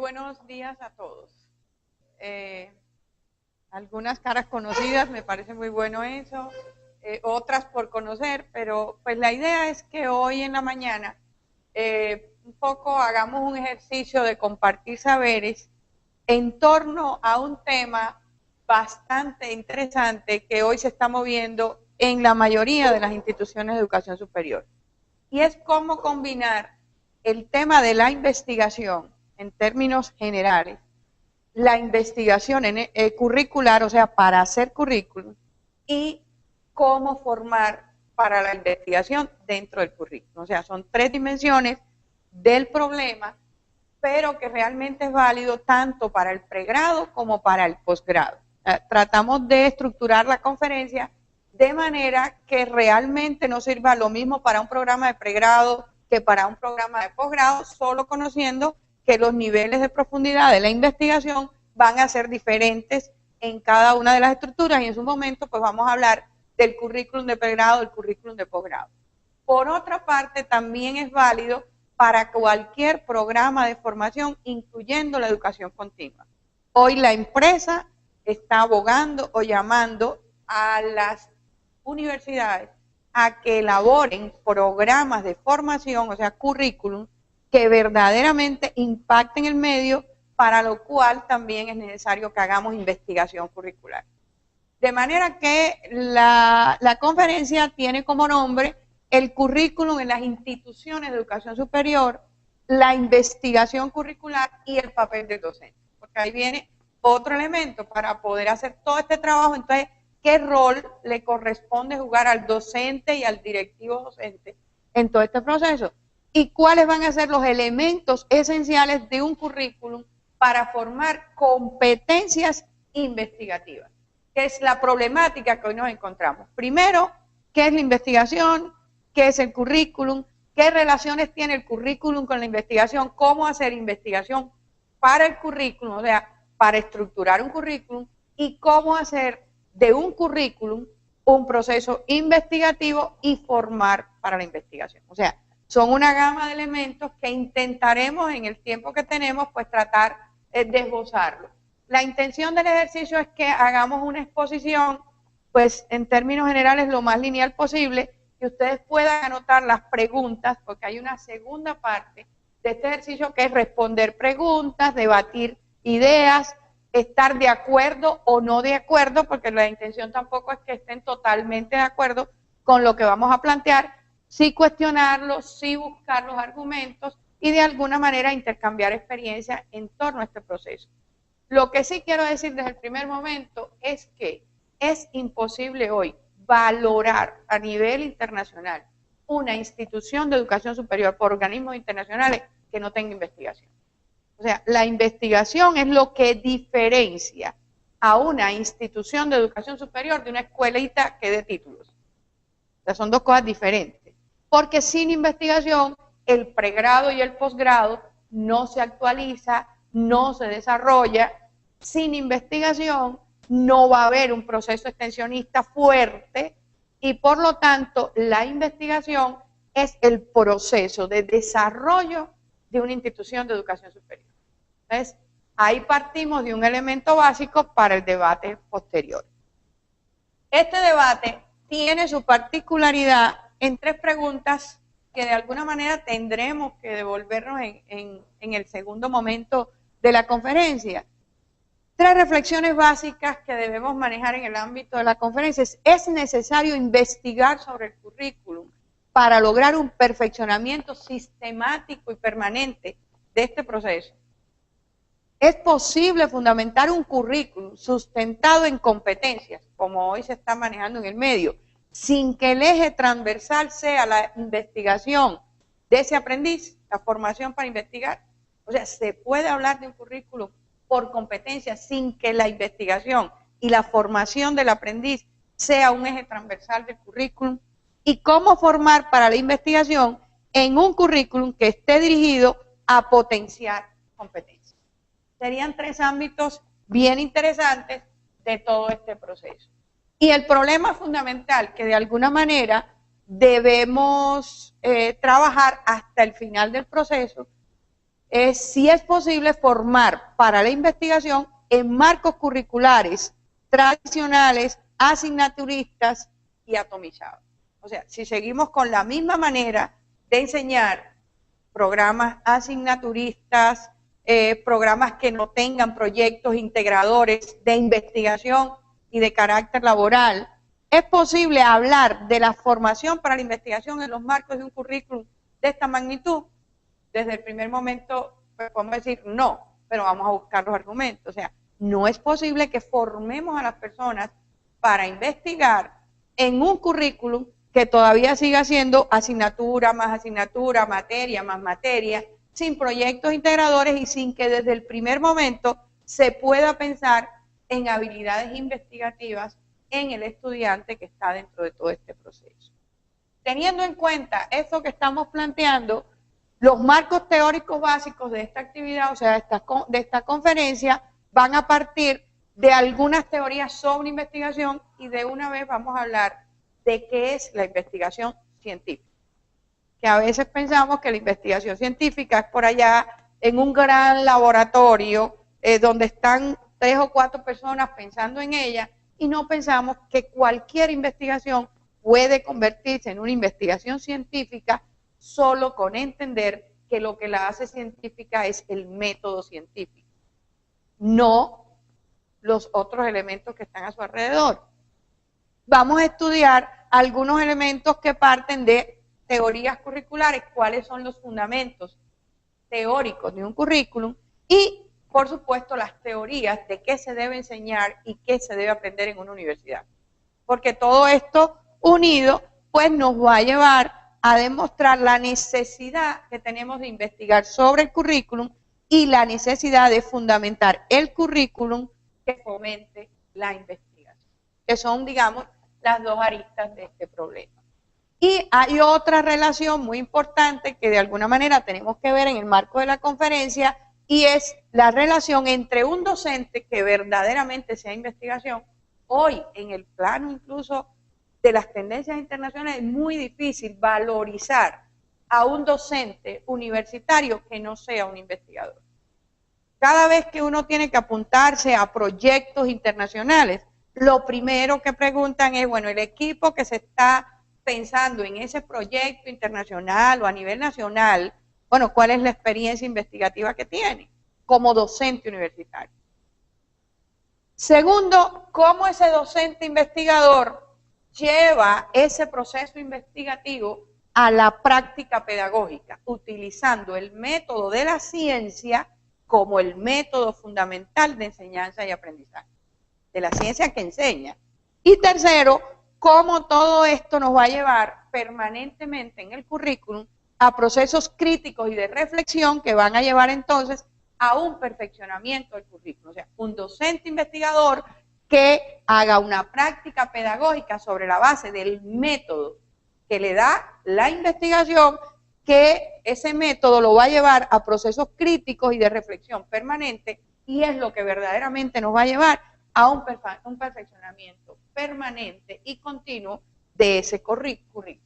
buenos días a todos. Algunas caras conocidas, me parece muy bueno eso, otras por conocer, pero pues la idea es que hoy en la mañana un poco hagamos un ejercicio de compartir saberes en torno a un tema bastante interesante que hoy se está moviendo en la mayoría de las instituciones de educación superior. Y es cómo combinar el tema de la investigación en términos generales, la investigación curricular, o sea, para hacer currículum, y cómo formar para la investigación dentro del currículum. O sea, son tres dimensiones del problema, pero que realmente es válido tanto para el pregrado como para el posgrado. Tratamos de estructurar la conferencia de manera que realmente no sirva lo mismo para un programa de pregrado que para un programa de posgrado, solo conociendo que los niveles de profundidad de la investigación van a ser diferentes en cada una de las estructuras, y en su momento pues vamos a hablar del currículum de pregrado, del currículum de posgrado. Por otra parte, también es válido para cualquier programa de formación, incluyendo la educación continua. Hoy la empresa está abogando o llamando a las universidades a que elaboren programas de formación, o sea, currículum, que verdaderamente impacten el medio, para lo cual también es necesario que hagamos investigación curricular. De manera que la conferencia tiene como nombre el currículum en las instituciones de educación superior, la investigación curricular y el papel del docente. Porque ahí viene otro elemento para poder hacer todo este trabajo. Entonces, ¿qué rol le corresponde jugar al docente y al directivo docente en todo este proceso? ¿Y cuáles van a ser los elementos esenciales de un currículum para formar competencias investigativas? Que es la problemática que hoy nos encontramos. Primero, ¿qué es la investigación? ¿Qué es el currículum? ¿Qué relaciones tiene el currículum con la investigación? ¿Cómo hacer investigación para el currículum? O sea, para estructurar un currículum, y cómo hacer de un currículum un proceso investigativo y formar para la investigación. O sea, son una gama de elementos que intentaremos en el tiempo que tenemos pues tratar de esbozarlo. La intención del ejercicio es que hagamos una exposición pues en términos generales lo más lineal posible, que ustedes puedan anotar las preguntas, porque hay una segunda parte de este ejercicio que es responder preguntas, debatir ideas, estar de acuerdo o no de acuerdo, porque la intención tampoco es que estén totalmente de acuerdo con lo que vamos a plantear, sí cuestionarlo, sí buscar los argumentos y de alguna manera intercambiar experiencias en torno a este proceso. Lo que sí quiero decir desde el primer momento es que es imposible hoy valorar a nivel internacional una institución de educación superior por organismos internacionales que no tenga investigación. O sea, la investigación es lo que diferencia a una institución de educación superior de una escuelita que dé títulos. O sea, son dos cosas diferentes. Porque sin investigación, el pregrado y el posgrado no se actualiza, no se desarrolla. Sin investigación no va a haber un proceso extensionista fuerte, y por lo tanto la investigación es el proceso de desarrollo de una institución de educación superior. Entonces, ahí partimos de un elemento básico para el debate posterior. Este debate tiene su particularidad en tres preguntas que de alguna manera tendremos que devolvernos en el segundo momento de la conferencia. Tres reflexiones básicas que debemos manejar en el ámbito de la conferencia. Es necesario investigar sobre el currículum para lograr un perfeccionamiento sistemático y permanente de este proceso. Es posible fundamentar un currículum sustentado en competencias, como hoy se está manejando en el medio, sin que el eje transversal sea la investigación de ese aprendiz, la formación para investigar. O sea, se puede hablar de un currículum por competencia sin que la investigación y la formación del aprendiz sea un eje transversal del currículum. Y cómo formar para la investigación en un currículum que esté dirigido a potenciar competencias. Serían tres ámbitos bien interesantes de todo este proceso. Y el problema fundamental que de alguna manera debemos trabajar hasta el final del proceso es si es posible formar para la investigación en marcos curriculares tradicionales, asignaturistas y atomizados. O sea, si seguimos con la misma manera de enseñar programas asignaturistas, programas que no tengan proyectos integradores de investigación y de carácter laboral, ¿es posible hablar de la formación para la investigación en los marcos de un currículum de esta magnitud? Desde el primer momento, pues, podemos decir no, pero vamos a buscar los argumentos. O sea, no es posible que formemos a las personas para investigar en un currículum que todavía siga siendo asignatura, materia más materia, sin proyectos integradores y sin que desde el primer momento se pueda pensar en habilidades investigativas en el estudiante que está dentro de todo este proceso. Teniendo en cuenta esto que estamos planteando, los marcos teóricos básicos de esta actividad, o sea, de esta conferencia, van a partir de algunas teorías sobre investigación y de una vez vamos a hablar de qué es la investigación científica. Que a veces pensamos que la investigación científica es por allá en un gran laboratorio donde están 3 o 4 personas pensando en ella y no pensamos que cualquier investigación puede convertirse en una investigación científica solo con entender que lo que la hace científica es el método científico, no los otros elementos que están a su alrededor. Vamos a estudiar algunos elementos que parten de teorías curriculares, cuáles son los fundamentos teóricos de un currículum y, por supuesto, las teorías de qué se debe enseñar y qué se debe aprender en una universidad. Porque todo esto unido, pues nos va a llevar a demostrar la necesidad que tenemos de investigar sobre el currículum y la necesidad de fundamentar el currículum que fomente la investigación, que son, digamos, las dos aristas de este problema. Y hay otra relación muy importante que de alguna manera tenemos que ver en el marco de la conferencia y es la relación entre un docente que verdaderamente sea investigación. Hoy, en el plano incluso de las tendencias internacionales, es muy difícil valorizar a un docente universitario que no sea un investigador. Cada vez que uno tiene que apuntarse a proyectos internacionales, lo primero que preguntan es, bueno, el equipo que se está pensando en ese proyecto internacional o a nivel nacional, bueno, ¿cuál es la experiencia investigativa que tiene como docente universitario? Segundo, ¿cómo ese docente investigador lleva ese proceso investigativo a la práctica pedagógica, utilizando el método de la ciencia como el método fundamental de enseñanza y aprendizaje, de la ciencia que enseña? Y tercero, cómo todo esto nos va a llevar permanentemente en el currículum a procesos críticos y de reflexión que van a llevar entonces a un perfeccionamiento del currículum. O sea, un docente investigador que haga una práctica pedagógica sobre la base del método que le da la investigación, que ese método lo va a llevar a procesos críticos y de reflexión permanente, y es lo que verdaderamente nos va a llevar a un perfeccionamiento permanente y continuo de ese currículum.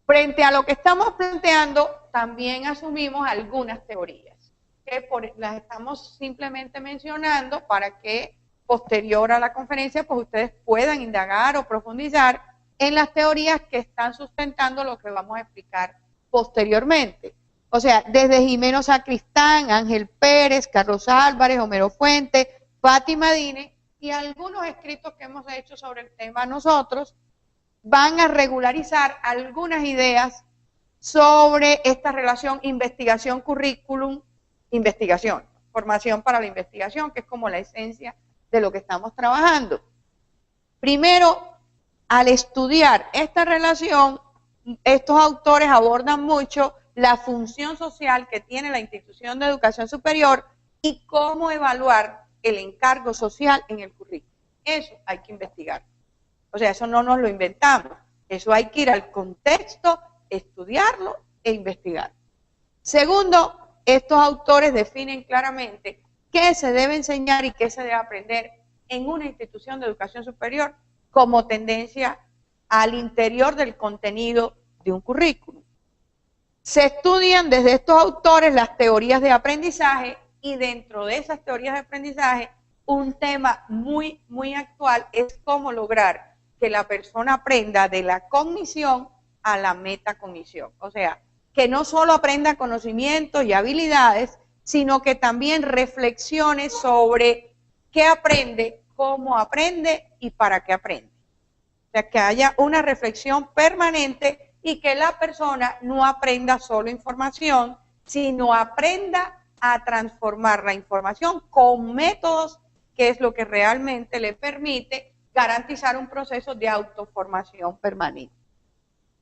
Frente a lo que estamos planteando, también asumimos algunas teorías, que las estamos simplemente mencionando para que posterior a la conferencia pues ustedes puedan indagar o profundizar en las teorías que están sustentando lo que vamos a explicar posteriormente. O sea, desde Jimeno Sacristán, Ángel Pérez, Carlos Álvarez, Homero Fuentes, Fátima Dine y algunos escritos que hemos hecho sobre el tema nosotros, van a regularizar algunas ideas sobre esta relación investigación-currículum, investigación, formación para la investigación, que es como la esencia de lo que estamos trabajando. Primero, al estudiar esta relación, estos autores abordan mucho la función social que tiene la institución de educación superior y cómo evaluar el encargo social en el currículum. Eso hay que investigar. O sea, eso no nos lo inventamos. Eso hay que ir al contexto, estudiarlo e investigar. Segundo, estos autores definen claramente qué se debe enseñar y qué se debe aprender en una institución de educación superior como tendencia al interior del contenido de un currículum. Se estudian desde estos autores las teorías de aprendizaje y dentro de esas teorías de aprendizaje un tema muy, muy actual es cómo lograr que la persona aprenda de la cognición a la metacognición. O sea, que no solo aprenda conocimientos y habilidades, sino que también reflexione sobre qué aprende, cómo aprende y para qué aprende. O sea, que haya una reflexión permanente y que la persona no aprenda solo información, sino aprenda a transformar la información con métodos, que es lo que realmente le permite garantizar un proceso de autoformación permanente.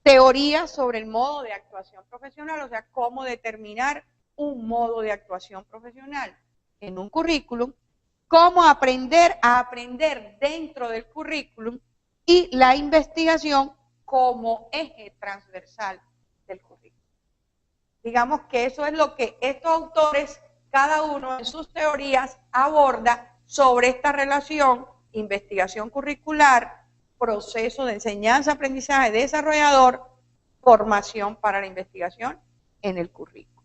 Teorías sobre el modo de actuación profesional, o sea, cómo determinar un modo de actuación profesional en un currículum, cómo aprender a aprender dentro del currículum y la investigación como eje transversal del currículum. Digamos que eso es lo que estos autores, cada uno en sus teorías, aborda sobre esta relación investigación curricular, proceso de enseñanza, aprendizaje, desarrollador, formación para la investigación en el currículum.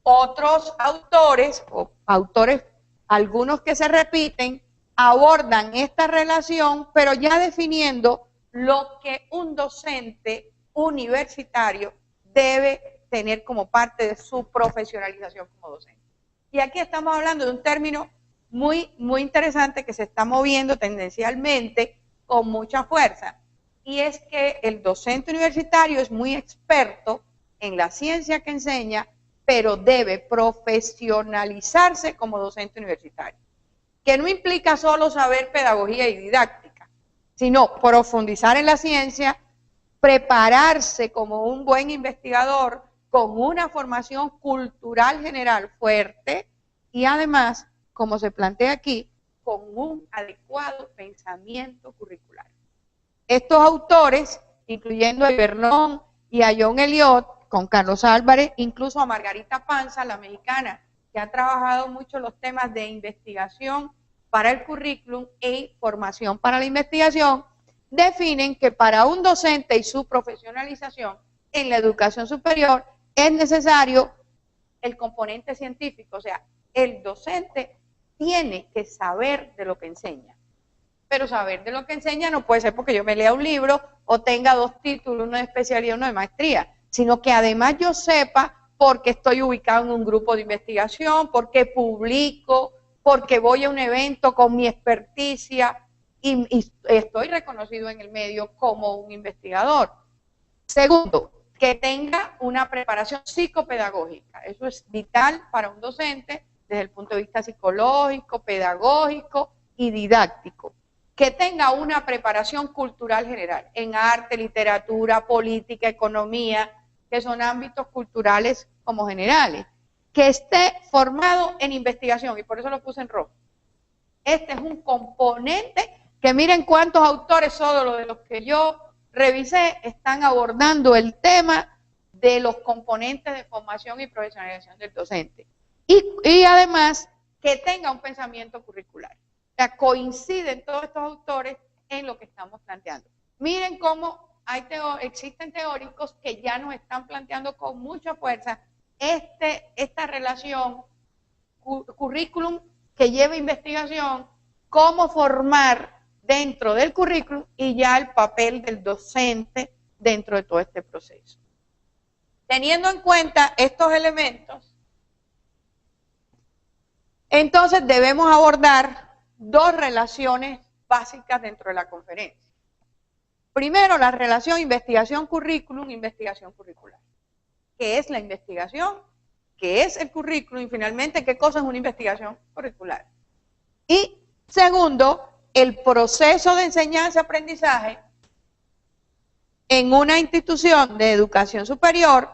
Otros autores, algunos que se repiten, abordan esta relación, pero ya definiendo lo que un docente universitario debe tener como parte de su profesionalización como docente. Y aquí estamos hablando de un término muy, muy interesante que se está moviendo tendencialmente con mucha fuerza, y es que el docente universitario es muy experto en la ciencia que enseña, pero debe profesionalizarse como docente universitario, que no implica solo saber pedagogía y didáctica, sino profundizar en la ciencia, prepararse como un buen investigador con una formación cultural general fuerte y además, como se plantea aquí, con un adecuado pensamiento curricular. Estos autores, incluyendo a Vernon y a John Eliot, con Carlos Álvarez, incluso a Margarita Panza, la mexicana, que ha trabajado mucho los temas de investigación para el currículum y formación para la investigación, definen que para un docente y su profesionalización en la educación superior es necesario el componente científico, o sea, el docente tiene que saber de lo que enseña. Pero saber de lo que enseña no puede ser porque yo me lea un libro o tenga 2 títulos, uno de especialidad y uno de maestría, sino que además yo sepa porque estoy ubicado en un grupo de investigación, porque publico, porque voy a un evento con mi experticia y estoy reconocido en el medio como un investigador. Segundo, que tenga una preparación psicopedagógica. Eso es vital para un docente desde el punto de vista psicológico, pedagógico y didáctico. Que tenga una preparación cultural general en arte, literatura, política, economía, que son ámbitos culturales como generales. Que esté formado en investigación, y por eso lo puse en rojo. Este es un componente que miren cuántos autores, solo de los que yo revisé, están abordando el tema de los componentes de formación y profesionalización del docente. Y además, que tenga un pensamiento curricular. O sea, coinciden todos estos autores en lo que estamos planteando. Miren cómo existen teóricos que ya nos están planteando con mucha fuerza esta relación currículum que lleva investigación, cómo formar dentro del currículum y ya el papel del docente dentro de todo este proceso. Teniendo en cuenta estos elementos, entonces debemos abordar 2 relaciones básicas dentro de la conferencia. Primero, la relación investigación-currículum, investigación curricular. ¿Qué es la investigación? ¿Qué es el currículum? Y finalmente, ¿qué cosa es una investigación curricular? Y segundo, el proceso de enseñanza-aprendizaje en una institución de educación superior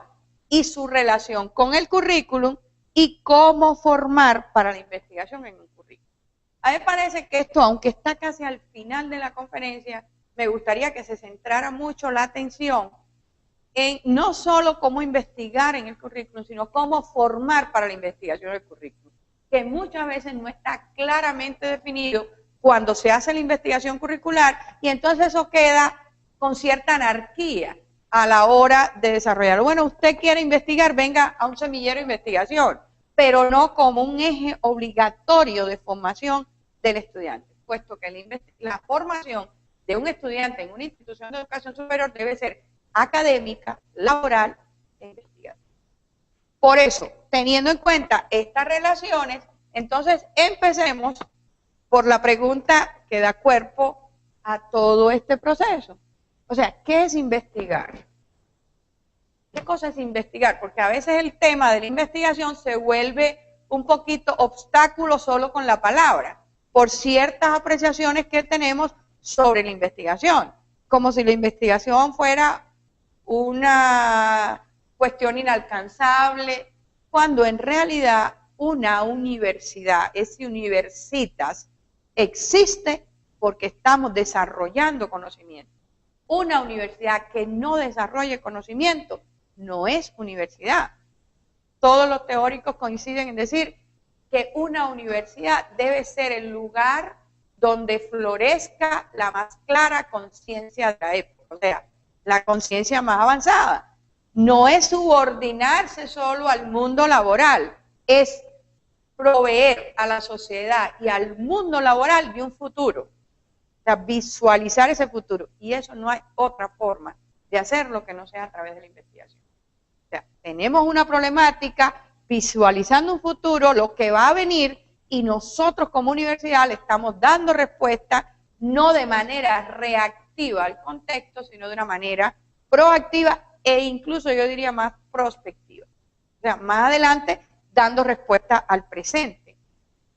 y su relación con el currículum y cómo formar para la investigación en un currículum. A mí me parece que esto, aunque está casi al final de la conferencia, me gustaría que se centrara mucho la atención en no solo cómo investigar en el currículum, sino cómo formar para la investigación del currículum, que muchas veces no está claramente definido cuando se hace la investigación curricular y entonces eso queda con cierta anarquía. a la hora de desarrollarlo. Bueno, usted quiere investigar, venga a un semillero de investigación, pero no como un eje obligatorio de formación del estudiante, puesto que la formación de un estudiante en una institución de educación superior debe ser académica, laboral e investigativa. Por eso, teniendo en cuenta estas relaciones, entonces empecemos por la pregunta que da cuerpo a todo este proceso. O sea, ¿qué es investigar? ¿Qué cosa es investigar? Porque a veces el tema de la investigación se vuelve un poquito obstáculo solo con la palabra, por ciertas apreciaciones que tenemos sobre la investigación, como si la investigación fuera una cuestión inalcanzable, cuando en realidad una universidad, ese universitas, existe porque estamos desarrollando conocimiento. Una universidad que no desarrolle conocimiento no es universidad. Todos los teóricos coinciden en decir que una universidad debe ser el lugar donde florezca la más clara conciencia de la época, o sea, la conciencia más avanzada. No es subordinarse solo al mundo laboral, es proveer a la sociedad y al mundo laboral de un futuro, o sea, visualizar ese futuro, y eso no hay otra forma de hacerlo que no sea a través de la investigación. O sea, tenemos una problemática visualizando un futuro, lo que va a venir, y nosotros como universidad le estamos dando respuesta no de manera reactiva al contexto, sino de una manera proactiva e incluso yo diría más prospectiva. O sea, más adelante dando respuesta al presente.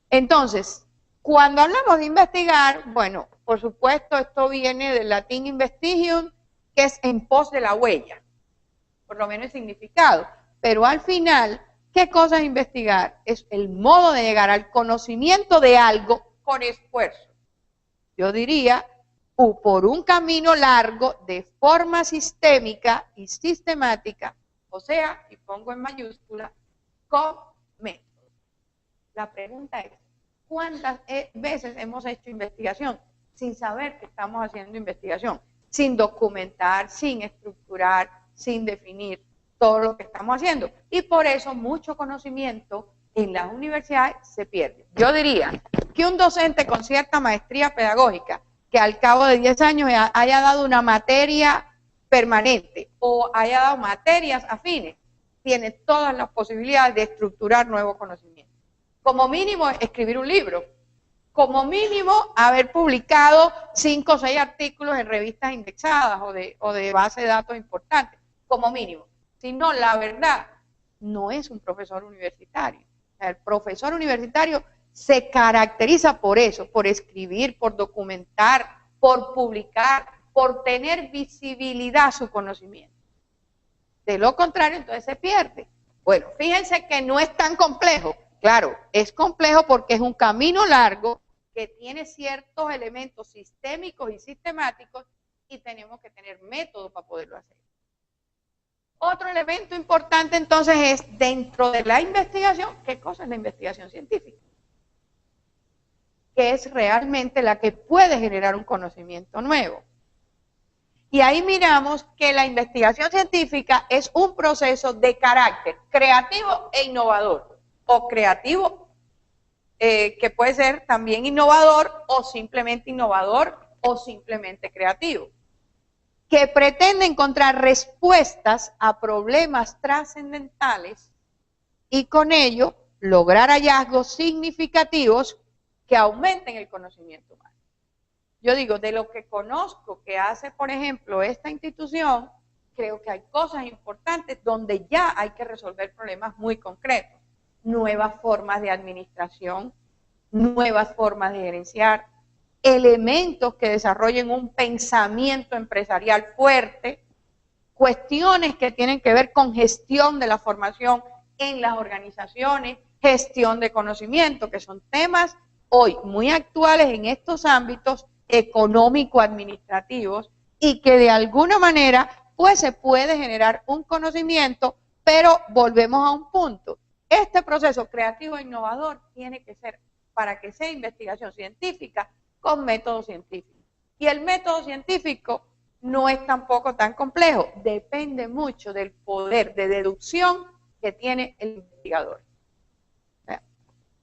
Entonces, cuando hablamos de investigar, bueno, por supuesto esto viene del latín investigium, que es en pos de la huella, por lo menos el significado, pero al final, ¿qué cosa es investigar? Es el modo de llegar al conocimiento de algo con esfuerzo. Yo diría, por un camino largo de forma sistémica y sistemática, o sea, y pongo en mayúscula, con método. La pregunta es, ¿cuántas veces hemos hecho investigación sin saber que estamos haciendo investigación? Sin documentar, sin estructurar, sin definir todo lo que estamos haciendo. Y por eso mucho conocimiento en las universidades se pierde. Yo diría que un docente con cierta maestría pedagógica, que al cabo de 10 años haya dado una materia permanente o haya dado materias afines, tiene todas las posibilidades de estructurar nuevos conocimientos. Como mínimo, escribir un libro. Como mínimo, haber publicado 5 o 6 artículos en revistas indexadas o de base de datos importantes. Como mínimo. Si no, la verdad, no es un profesor universitario. O sea, el profesor universitario se caracteriza por eso, por escribir, por documentar, por publicar, por tener visibilidad su conocimiento. De lo contrario, entonces se pierde. Bueno, fíjense que no es tan complejo. Claro, es complejo porque es un camino largo que tiene ciertos elementos sistémicos y sistemáticos y tenemos que tener métodos para poderlo hacer. Otro elemento importante entonces es, dentro de la investigación, ¿qué cosa es la investigación científica? Que es realmente la que puede generar un conocimiento nuevo. Y ahí miramos que la investigación científica es un proceso de carácter creativo e innovador, o creativo, que puede ser también innovador, o simplemente creativo, que pretende encontrar respuestas a problemas trascendentales y con ello lograr hallazgos significativos que aumenten el conocimiento humano. Yo digo, de lo que conozco que hace, por ejemplo, esta institución, creo que hay cosas importantes donde ya hay que resolver problemas muy concretos. Nuevas formas de administración, nuevas formas de gerenciar, elementos que desarrollen un pensamiento empresarial fuerte, cuestiones que tienen que ver con gestión de la formación en las organizaciones, gestión de conocimiento, que son temas hoy muy actuales en estos ámbitos económico-administrativos y que de alguna manera pues se puede generar un conocimiento, pero volvemos a un punto. Este proceso creativo e innovador tiene que ser, para que sea investigación científica, con método científico. Y el método científico no es tampoco tan complejo. Depende mucho del poder de deducción que tiene el investigador.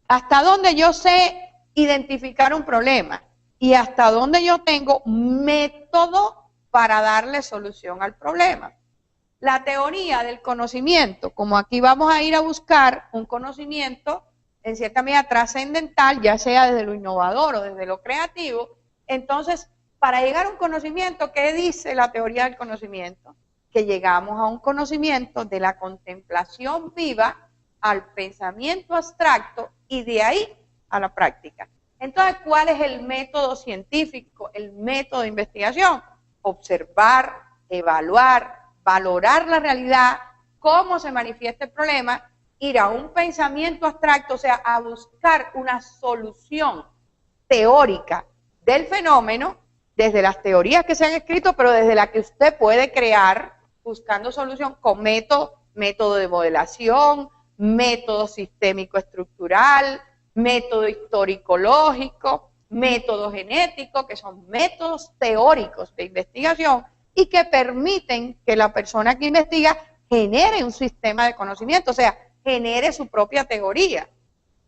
Hasta dónde yo sé identificar un problema y hasta dónde yo tengo método para darle solución al problema. La teoría del conocimiento, como aquí vamos a ir a buscar un conocimiento en cierta medida trascendental, ya sea desde lo innovador o desde lo creativo, entonces, para llegar a un conocimiento, ¿qué dice la teoría del conocimiento? Que llegamos a un conocimiento de la contemplación viva al pensamiento abstracto y de ahí a la práctica. Entonces, ¿cuál es el método científico, el método de investigación? Observar, evaluar, valorar la realidad, cómo se manifiesta el problema, ir a un pensamiento abstracto, o sea, a buscar una solución teórica del fenómeno, desde las teorías que se han escrito, pero desde la que usted puede crear, buscando solución con método de modelación, método sistémico-estructural, método histórico-lógico, método genético, que son métodos teóricos de investigación y que permiten que la persona que investiga genere un sistema de conocimiento, o sea, genere su propia teoría.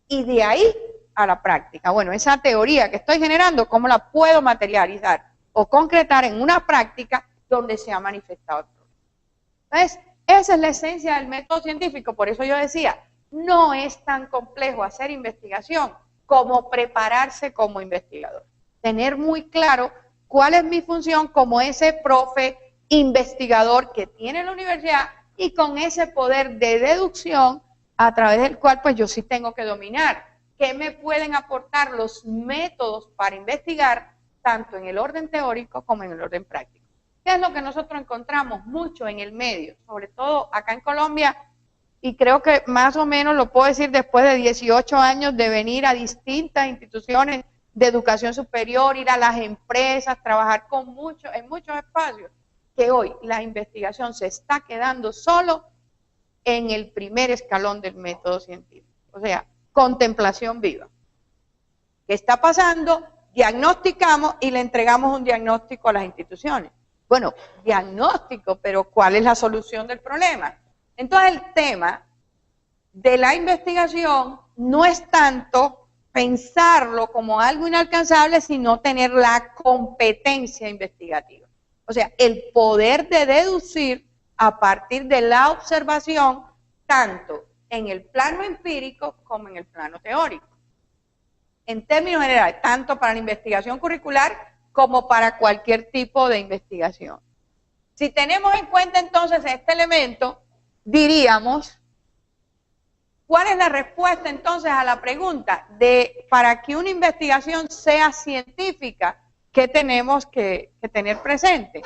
Y de ahí a la práctica. Bueno, esa teoría que estoy generando, ¿cómo la puedo materializar o concretar en una práctica donde se ha manifestado el problema? Entonces, esa es la esencia del método científico. Por eso yo decía, no es tan complejo hacer investigación como prepararse como investigador. Tener muy claro cuál es mi función como ese profe investigador que tiene la universidad y con ese poder de deducción a través del cual pues yo sí tengo que dominar. ¿Qué me pueden aportar los métodos para investigar, tanto en el orden teórico como en el orden práctico? ¿Qué es lo que nosotros encontramos mucho en el medio? Sobre todo acá en Colombia, y creo que más o menos lo puedo decir después de 18 años de venir a distintas instituciones de educación superior, ir a las empresas, trabajar en muchos espacios, que hoy la investigación se está quedando solo en el primer escalón del método científico. O sea, contemplación viva. ¿Qué está pasando? Diagnosticamos y le entregamos un diagnóstico a las instituciones. Bueno, diagnóstico, pero ¿cuál es la solución del problema? Entonces el tema de la investigación no es tanto pensarlo como algo inalcanzable, sino tener la competencia investigativa. O sea, el poder de deducir a partir de la observación, tanto en el plano empírico como en el plano teórico. En términos generales, tanto para la investigación curricular como para cualquier tipo de investigación. Si tenemos en cuenta entonces este elemento, diríamos, ¿cuál es la respuesta entonces a la pregunta de para que una investigación sea científica, qué tenemos que tener presente?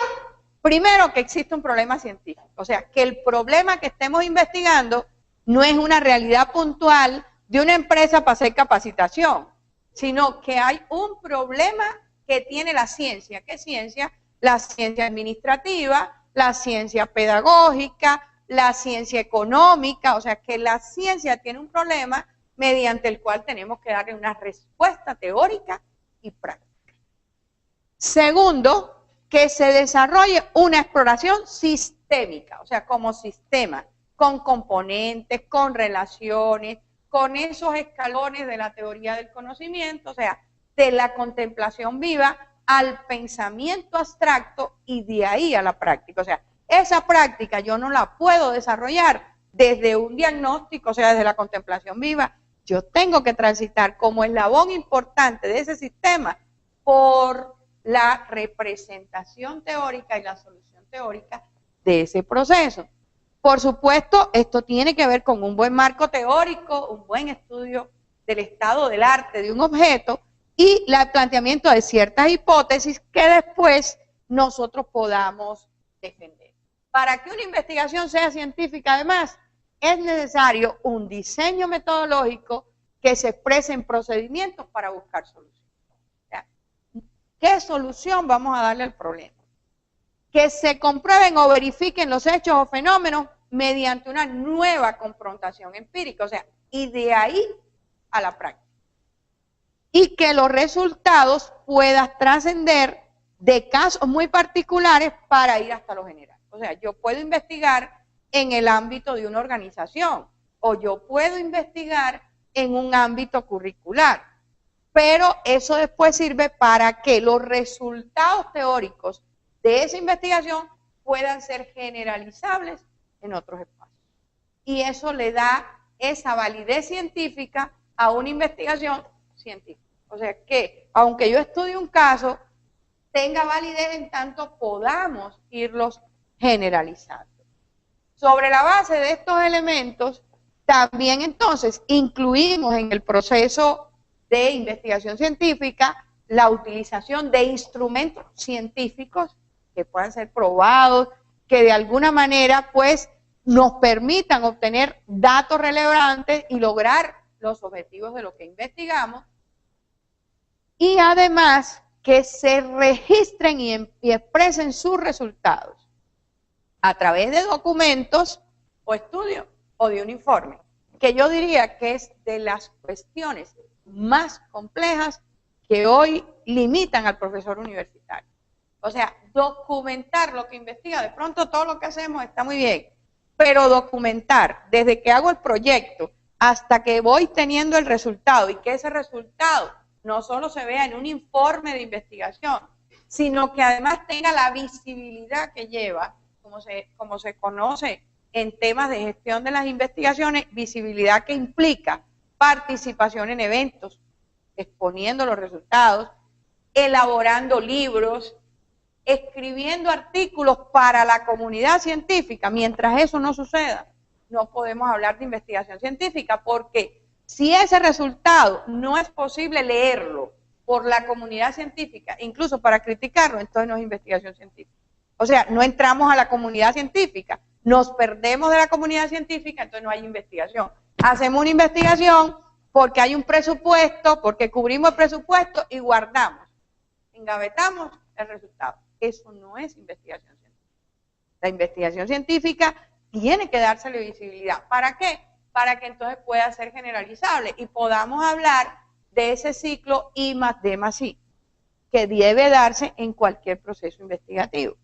Primero, que existe un problema científico, o sea, que el problema que estemos investigando no es una realidad puntual de una empresa para hacer capacitación, sino que hay un problema que tiene la ciencia. ¿Qué ciencia? La ciencia administrativa, la ciencia pedagógica, la ciencia económica, o sea que la ciencia tiene un problema mediante el cual tenemos que darle una respuesta teórica y práctica. Segundo, que se desarrolle una exploración sistémica, o sea, como sistema, con componentes, con relaciones, con esos escalones de la teoría del conocimiento, o sea, de la contemplación viva al pensamiento abstracto y de ahí a la práctica. O sea, esa práctica yo no la puedo desarrollar desde un diagnóstico, o sea, desde la contemplación viva. Yo tengo que transitar como eslabón importante de ese sistema por la representación teórica y la solución teórica de ese proceso. Por supuesto, esto tiene que ver con un buen marco teórico, un buen estudio del estado del arte de un objeto y el planteamiento de ciertas hipótesis que después nosotros podamos defender. Para que una investigación sea científica, además, es necesario un diseño metodológico que se exprese en procedimientos para buscar soluciones. ¿Qué solución vamos a darle al problema? Que se comprueben o verifiquen los hechos o fenómenos mediante una nueva confrontación empírica, o sea, y de ahí a la práctica. Y que los resultados puedan trascender de casos muy particulares para ir hasta lo general. O sea, yo puedo investigar en el ámbito de una organización o yo puedo investigar en un ámbito curricular, pero eso después sirve para que los resultados teóricos de esa investigación puedan ser generalizables en otros espacios. Y eso le da esa validez científica a una investigación científica. O sea que, aunque yo estudie un caso, tenga validez en tanto podamos irlos generalizando. Sobre la base de estos elementos, también entonces incluimos en el proceso de investigación científica la utilización de instrumentos científicos que puedan ser probados, que de alguna manera pues nos permitan obtener datos relevantes y lograr los objetivos de lo que investigamos, y además que se registren y expresen sus resultados a través de documentos o estudios o de un informe, que yo diría que es de las cuestiones más complejas que hoy limitan al profesor universitario. O sea, documentar lo que investiga, de pronto todo lo que hacemos está muy bien, pero documentar desde que hago el proyecto hasta que voy teniendo el resultado y que ese resultado no solo se vea en un informe de investigación, sino que además tenga la visibilidad que lleva, como se conoce en temas de gestión de las investigaciones, visibilidad que implica participación en eventos, exponiendo los resultados, elaborando libros, escribiendo artículos para la comunidad científica. Mientras eso no suceda, no podemos hablar de investigación científica, porque si ese resultado no es posible leerlo por la comunidad científica, incluso para criticarlo, entonces no es investigación científica. O sea, no entramos a la comunidad científica, nos perdemos de la comunidad científica, entonces no hay investigación. Hacemos una investigación porque hay un presupuesto, porque cubrimos el presupuesto y guardamos, engavetamos el resultado. Eso no es investigación científica. La investigación científica tiene que dársele visibilidad. ¿Para qué? Para que entonces pueda ser generalizable y podamos hablar de ese ciclo I más D más I, que debe darse en cualquier proceso investigativo.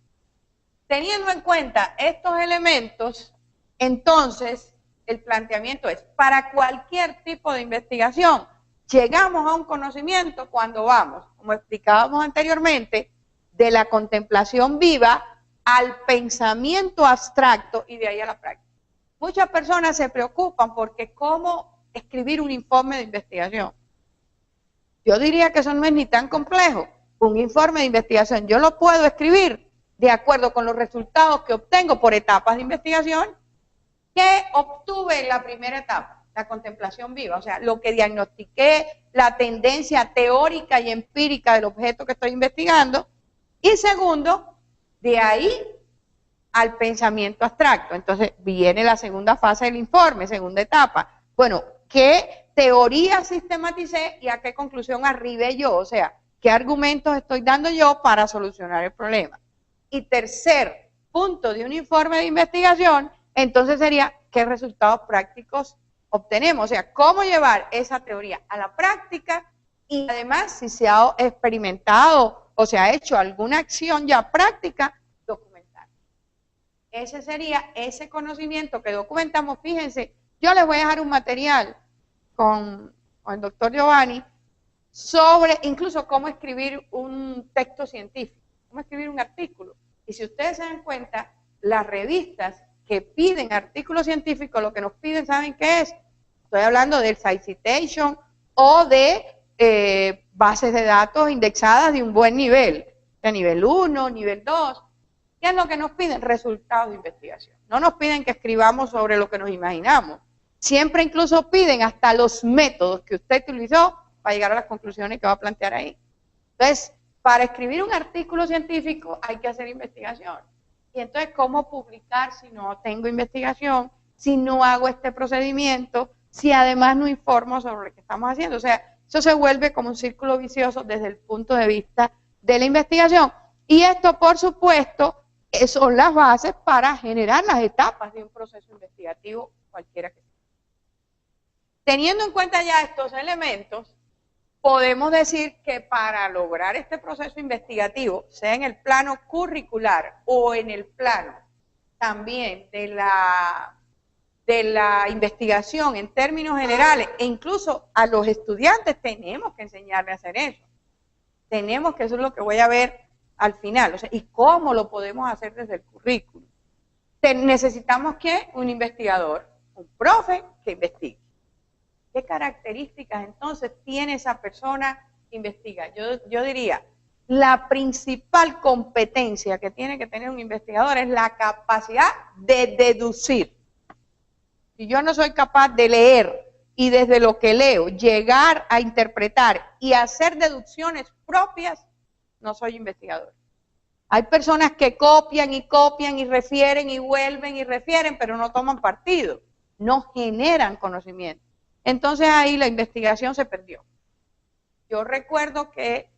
Teniendo en cuenta estos elementos, entonces el planteamiento es, para cualquier tipo de investigación, llegamos a un conocimiento cuando vamos, como explicábamos anteriormente, de la contemplación viva al pensamiento abstracto y de ahí a la práctica. Muchas personas se preocupan porque cómo escribir un informe de investigación. Yo diría que eso no es ni tan complejo. Un informe de investigación yo lo puedo escribir de acuerdo con los resultados que obtengo por etapas de investigación que obtuve en la primera etapa, la contemplación viva, o sea, lo que diagnostiqué, la tendencia teórica y empírica del objeto que estoy investigando, y segundo, de ahí al pensamiento abstracto. Entonces viene la segunda fase del informe, segunda etapa. Bueno, ¿qué teoría sistematicé y a qué conclusión arribé yo? O sea, ¿qué argumentos estoy dando yo para solucionar el problema? Y tercer punto de un informe de investigación, entonces sería qué resultados prácticos obtenemos. O sea, cómo llevar esa teoría a la práctica y además si se ha experimentado o se ha hecho alguna acción ya práctica, documentar. Ese sería ese conocimiento que documentamos. Fíjense, yo les voy a dejar un material con el doctor Giovanni sobre incluso cómo escribir un texto científico, cómo escribir un artículo. Y si ustedes se dan cuenta, las revistas que piden artículos científicos, lo que nos piden, ¿saben qué es? Estoy hablando del Citation o de bases de datos indexadas de un buen nivel, de nivel 1, nivel 2. ¿Qué es lo que nos piden? Resultados de investigación. No nos piden que escribamos sobre lo que nos imaginamos. Siempre incluso piden hasta los métodos que usted utilizó para llegar a las conclusiones que va a plantear ahí. Entonces, para escribir un artículo científico hay que hacer investigación. Y entonces, ¿cómo publicar si no tengo investigación, si no hago este procedimiento, si además no informo sobre lo que estamos haciendo? O sea, eso se vuelve como un círculo vicioso desde el punto de vista de la investigación. Y esto, por supuesto, son las bases para generar las etapas de un proceso investigativo, cualquiera que sea. Teniendo en cuenta ya estos elementos, podemos decir que para lograr este proceso investigativo, sea en el plano curricular o en el plano también de la investigación en términos generales, e incluso a los estudiantes tenemos que enseñarles a hacer eso. Tenemos que, eso es lo que voy a ver al final, o sea, y cómo lo podemos hacer desde el currículum. Necesitamos que un investigador, un profe que investigue. ¿Qué características entonces tiene esa persona que investiga? Yo diría, la principal competencia que tiene que tener un investigador es la capacidad de deducir. Si yo no soy capaz de leer y desde lo que leo llegar a interpretar y hacer deducciones propias, no soy investigador. Hay personas que copian y refieren y vuelven y refieren, pero no toman partido, no generan conocimiento. Entonces ahí la investigación se perdió. Yo recuerdo que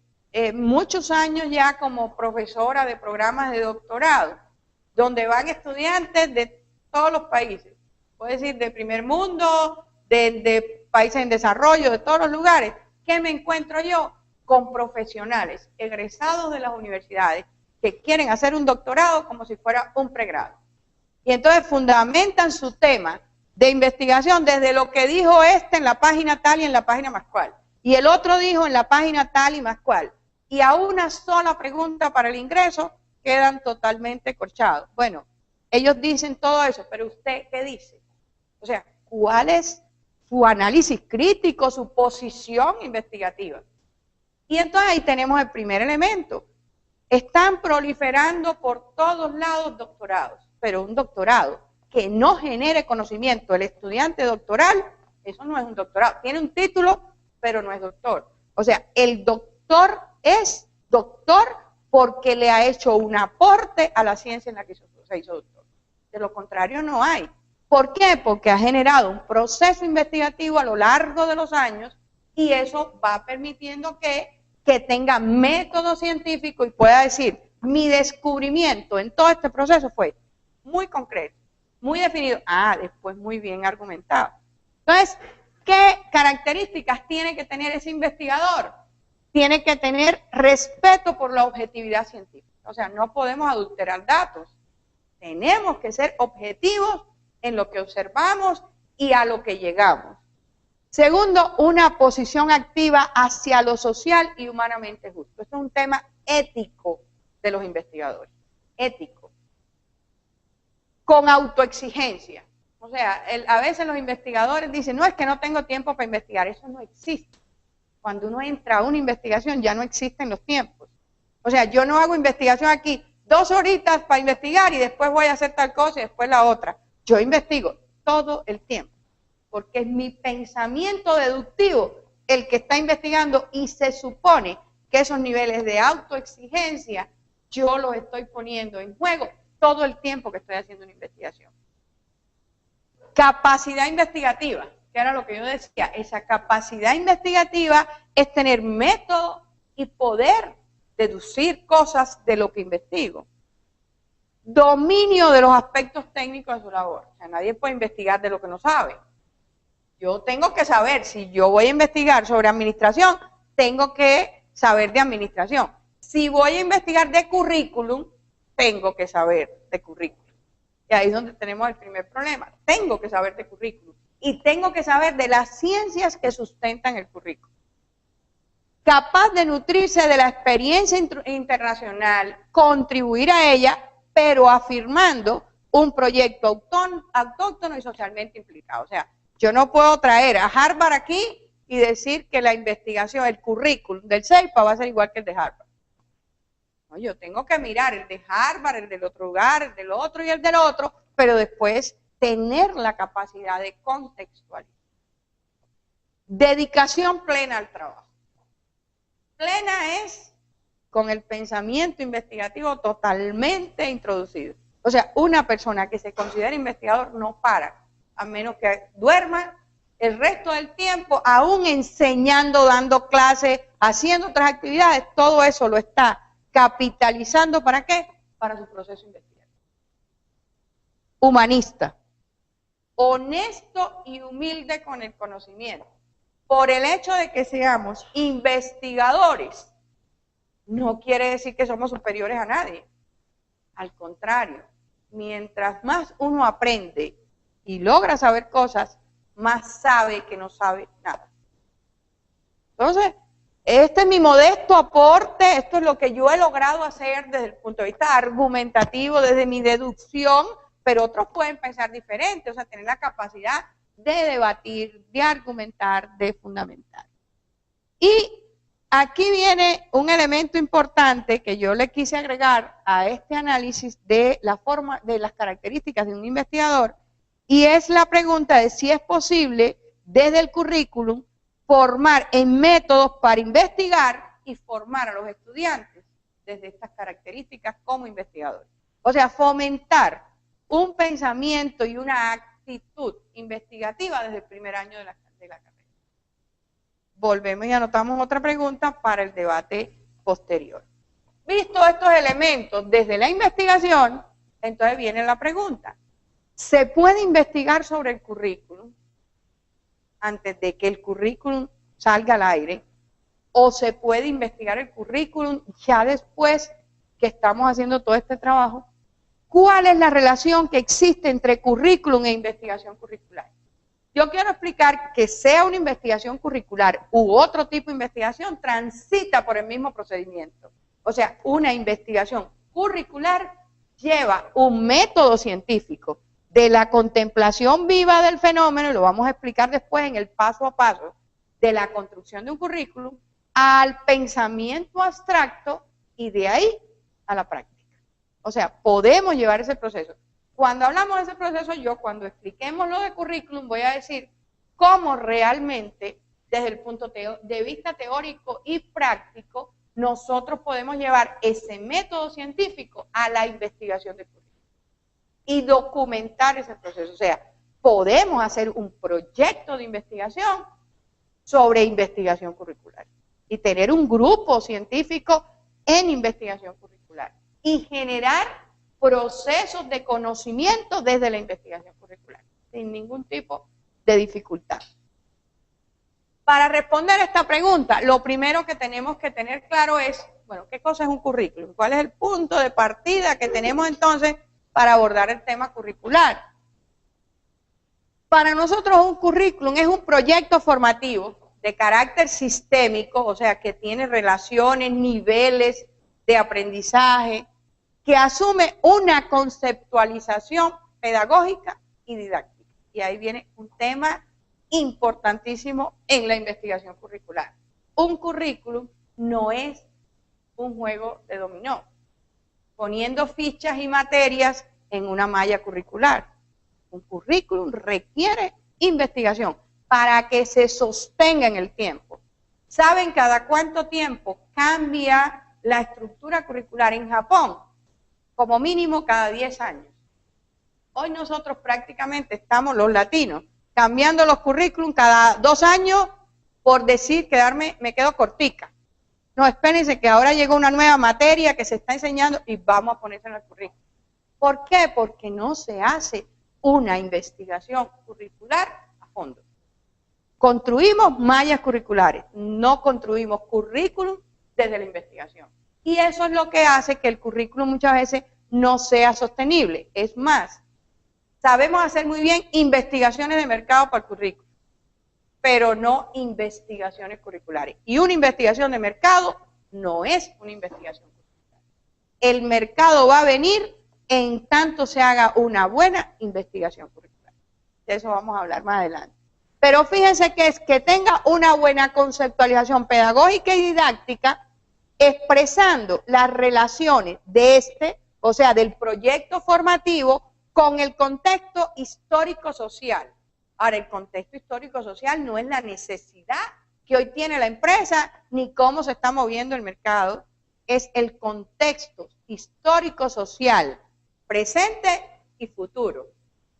muchos años ya como profesora de programas de doctorado, donde van estudiantes de todos los países, puedo decir de primer mundo, de países en desarrollo, de todos los lugares, ¿qué me encuentro yo? Con profesionales egresados de las universidades que quieren hacer un doctorado como si fuera un pregrado. Y entonces fundamentan su tema de investigación desde lo que dijo este en la página tal y en la página más cual. Y el otro dijo en la página tal y más cual. Y a una sola pregunta para el ingreso quedan totalmente corchados. Bueno, ellos dicen todo eso, pero ¿usted qué dice? O sea, ¿cuál es su análisis crítico, su posición investigativa? Y entonces ahí tenemos el primer elemento. Están proliferando por todos lados doctorados, pero un doctorado que no genere conocimiento, el estudiante doctoral, eso no es un doctorado. Tiene un título, pero no es doctor. O sea, el doctor es doctor porque le ha hecho un aporte a la ciencia en la que se hizo doctor. De lo contrario no hay. ¿Por qué? Porque ha generado un proceso investigativo a lo largo de los años y eso va permitiendo que tenga método científico y pueda decir, mi descubrimiento en todo este proceso fue muy concreto, muy definido, después muy bien argumentado. Entonces, ¿qué características tiene que tener ese investigador? Tiene que tener respeto por la objetividad científica. O sea, no podemos adulterar datos. Tenemos que ser objetivos en lo que observamos y a lo que llegamos. Segundo, una posición activa hacia lo social y humanamente justo. Esto es un tema ético de los investigadores, ético. Con autoexigencia. O sea, a veces los investigadores dicen, no, es que no tengo tiempo para investigar. Eso no existe. Cuando uno entra a una investigación ya no existen los tiempos. O sea, yo no hago investigación aquí 2 horitas para investigar y después voy a hacer tal cosa y después la otra. Yo investigo todo el tiempo, porque es mi pensamiento deductivo el que está investigando y se supone que esos niveles de autoexigencia yo los estoy poniendo en juego todo el tiempo que estoy haciendo una investigación. Capacidad investigativa, que era lo que yo decía, esa capacidad investigativa es tener método y poder deducir cosas de lo que investigo. Dominio de los aspectos técnicos de su labor. O sea, nadie puede investigar de lo que no sabe. Yo tengo que saber, si yo voy a investigar sobre administración, tengo que saber de administración. Si voy a investigar de currículum, tengo que saber de currículum. Y ahí es donde tenemos el primer problema. Tengo que saber de currículum. Y tengo que saber de las ciencias que sustentan el currículum. Capaz de nutrirse de la experiencia internacional, contribuir a ella, pero afirmando un proyecto autóctono y socialmente implicado. O sea, yo no puedo traer a Harvard aquí y decir que la investigación, el currículum del CEIPA va a ser igual que el de Harvard. No, yo tengo que mirar el de Harvard, el del otro lugar, el del otro y el del otro, pero después tener la capacidad de contextualizar. Dedicación plena al trabajo. Plena es con el pensamiento investigativo totalmente introducido. O sea, una persona que se considera investigador no para, a menos que duerma el resto del tiempo, aún enseñando, dando clases, haciendo otras actividades, todo eso lo está capitalizando, ¿para qué? Para su proceso investigativo. Humanista, honesto y humilde con el conocimiento. por el hecho de que seamos investigadores, no quiere decir que somos superiores a nadie. Al contrario, mientras más uno aprende y logra saber cosas, más sabe que no sabe nada. Entonces, este es mi modesto aporte, esto es lo que yo he logrado hacer desde el punto de vista argumentativo, desde mi deducción, pero otros pueden pensar diferente, o sea, tener la capacidad de debatir, de argumentar, de fundamentar. Y aquí viene un elemento importante que yo le quise agregar a este análisis de la forma, de las características de un investigador, y es la pregunta de si es posible desde el currículum formar en métodos para investigar y formar a los estudiantes desde estas características como investigadores. O sea, fomentar un pensamiento y una actitud investigativa desde el primer año de la carrera. Volvemos y anotamos otra pregunta para el debate posterior. Visto estos elementos desde la investigación, entonces viene la pregunta. ¿Se puede investigar sobre el currículum antes de que el currículum salga al aire? ¿O se puede investigar el currículum ya después que estamos haciendo todo este trabajo? ¿Cuál es la relación que existe entre currículum e investigación curricular? Yo quiero explicar que sea una investigación curricular u otro tipo de investigación, transita por el mismo procedimiento. O sea, una investigación curricular lleva un método científico de la contemplación viva del fenómeno, y lo vamos a explicar después en el paso a paso, de la construcción de un currículum, al pensamiento abstracto y de ahí a la práctica. O sea, podemos llevar ese proceso. Cuando hablamos de ese proceso, yo cuando expliquemos lo de currículum voy a decir cómo realmente, desde el punto de vista teórico y práctico, nosotros podemos llevar ese método científico a la investigación de currículum y documentar ese proceso. O sea, podemos hacer un proyecto de investigación sobre investigación curricular y tener un grupo científico en investigación curricular y generar procesos de conocimiento desde la investigación curricular, sin ningún tipo de dificultad. Para responder a esta pregunta, lo primero que tenemos que tener claro es, bueno, ¿qué cosa es un currículum? ¿Cuál es el punto de partida que tenemos entonces para abordar el tema curricular? Para nosotros un currículum es un proyecto formativo de carácter sistémico, o sea, que tiene relaciones, niveles de aprendizaje, que asume una conceptualización pedagógica y didáctica. Y ahí viene un tema importantísimo en la investigación curricular. Un currículum no es un juego de dominó, poniendo fichas y materias en una malla curricular. Un currículum requiere investigación para que se sostenga en el tiempo. ¿Saben cada cuánto tiempo cambia la estructura curricular en Japón? Como mínimo cada 10 años. Hoy nosotros prácticamente estamos, los latinos, cambiando los currículum cada 2 años por decir, me quedo cortica. No, espérense que ahora llegó una nueva materia que se está enseñando y vamos a ponerse en el currículum. ¿Por qué? Porque no se hace una investigación curricular a fondo. Construimos mallas curriculares, no construimos currículum desde la investigación. Y eso es lo que hace que el currículum muchas veces no sea sostenible. Es más, sabemos hacer muy bien investigaciones de mercado para el currículum, pero no investigaciones curriculares. Y una investigación de mercado no es una investigación curricular. El mercado va a venir en tanto se haga una buena investigación curricular. De eso vamos a hablar más adelante. Pero fíjense que es que tenga una buena conceptualización pedagógica y didáctica, expresando las relaciones de o sea, del proyecto formativo con el contexto histórico-social. Ahora, el contexto histórico-social no es la necesidad que hoy tiene la empresa, ni cómo se está moviendo el mercado, es el contexto histórico-social, presente y futuro.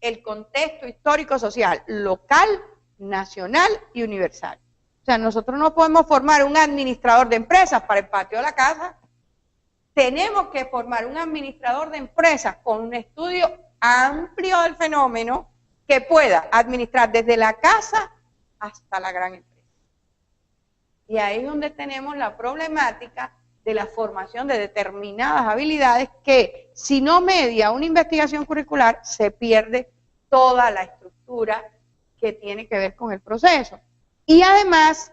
El contexto histórico-social, local, nacional y universal. O sea, nosotros no podemos formar un administrador de empresas para el patio de la casa. Tenemos que formar un administrador de empresas con un estudio amplio del fenómeno que pueda administrar desde la casa hasta la gran empresa. Y ahí es donde tenemos la problemática de la formación de determinadas habilidades que, si no media una investigación curricular, se pierde toda la estructura que tiene que ver con el proceso. Y además,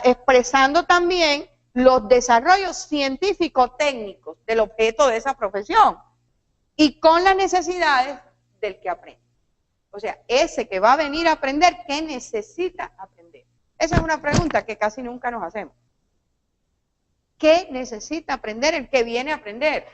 expresando también los desarrollos científico-técnicos del objeto de esa profesión y con las necesidades del que aprende. O sea, ese que va a venir a aprender, ¿qué necesita aprender? Esa es una pregunta que casi nunca nos hacemos. ¿Qué necesita aprender el que viene a aprender?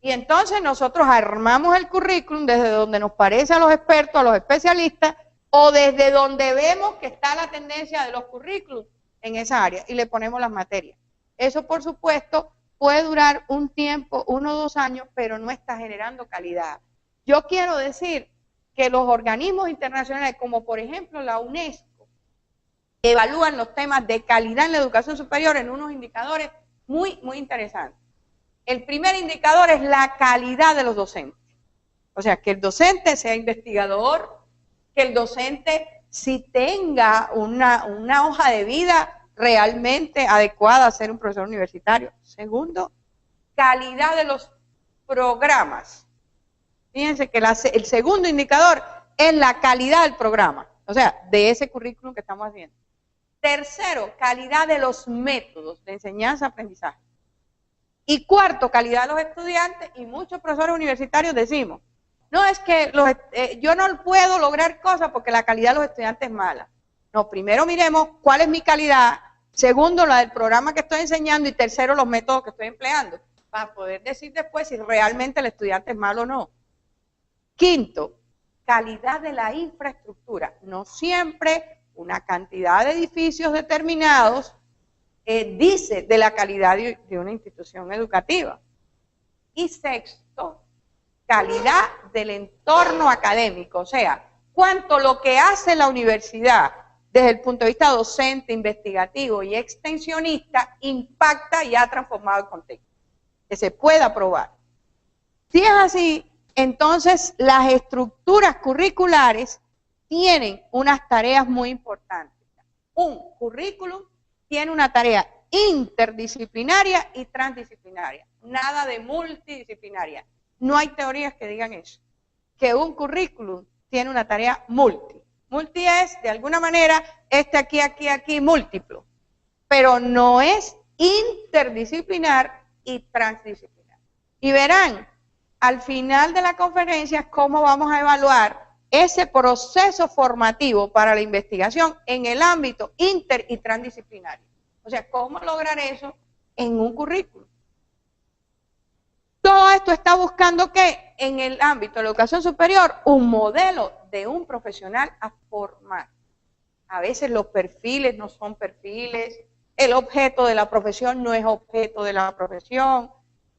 Y entonces nosotros armamos el currículum desde donde nos parece a los expertos, a los especialistas, o desde donde vemos que está la tendencia de los currículums en esa área, y le ponemos las materias. Eso, por supuesto, puede durar un tiempo, 1 o 2 años, pero no está generando calidad. Yo quiero decir que los organismos internacionales, como por ejemplo la UNESCO, evalúan los temas de calidad en la educación superior en unos indicadores muy, muy interesantes. El primer indicador es la calidad de los docentes. O sea, que el docente sea investigador, que el docente sí tenga una hoja de vida realmente adecuada a ser un profesor universitario. Segundo, calidad de los programas. Fíjense que el segundo indicador es la calidad del programa, o sea, de ese currículum que estamos haciendo. Tercero, calidad de los métodos de enseñanza-aprendizaje. Y cuarto, calidad de los estudiantes, y muchos profesores universitarios decimos, no, es que yo no puedo lograr cosas porque la calidad de los estudiantes es mala. No, primero miremos cuál es mi calidad, segundo, la del programa que estoy enseñando, y tercero, los métodos que estoy empleando, para poder decir después si realmente el estudiante es malo o no. Quinto, calidad de la infraestructura. No siempre una cantidad de edificios determinados dice de la calidad de una institución educativa. Y sexto, calidad del entorno académico, o sea, cuánto lo que hace la universidad desde el punto de vista docente, investigativo y extensionista impacta y ha transformado el contexto, que se pueda probar. Si es así, entonces las estructuras curriculares tienen unas tareas muy importantes. Un currículum tiene una tarea interdisciplinaria y transdisciplinaria, nada de multidisciplinaria. No hay teorías que digan eso, que un currículum tiene una tarea multi. Multi es, de alguna manera, aquí, múltiplo, pero no es interdisciplinar y transdisciplinar. Y verán, al final de la conferencia, cómo vamos a evaluar ese proceso formativo para la investigación en el ámbito inter y transdisciplinario. O sea, cómo lograr eso en un currículum. Todo esto está buscando que en el ámbito de la educación superior, un modelo de un profesional a formar. A veces los perfiles no son perfiles, el objeto de la profesión no es objeto de la profesión,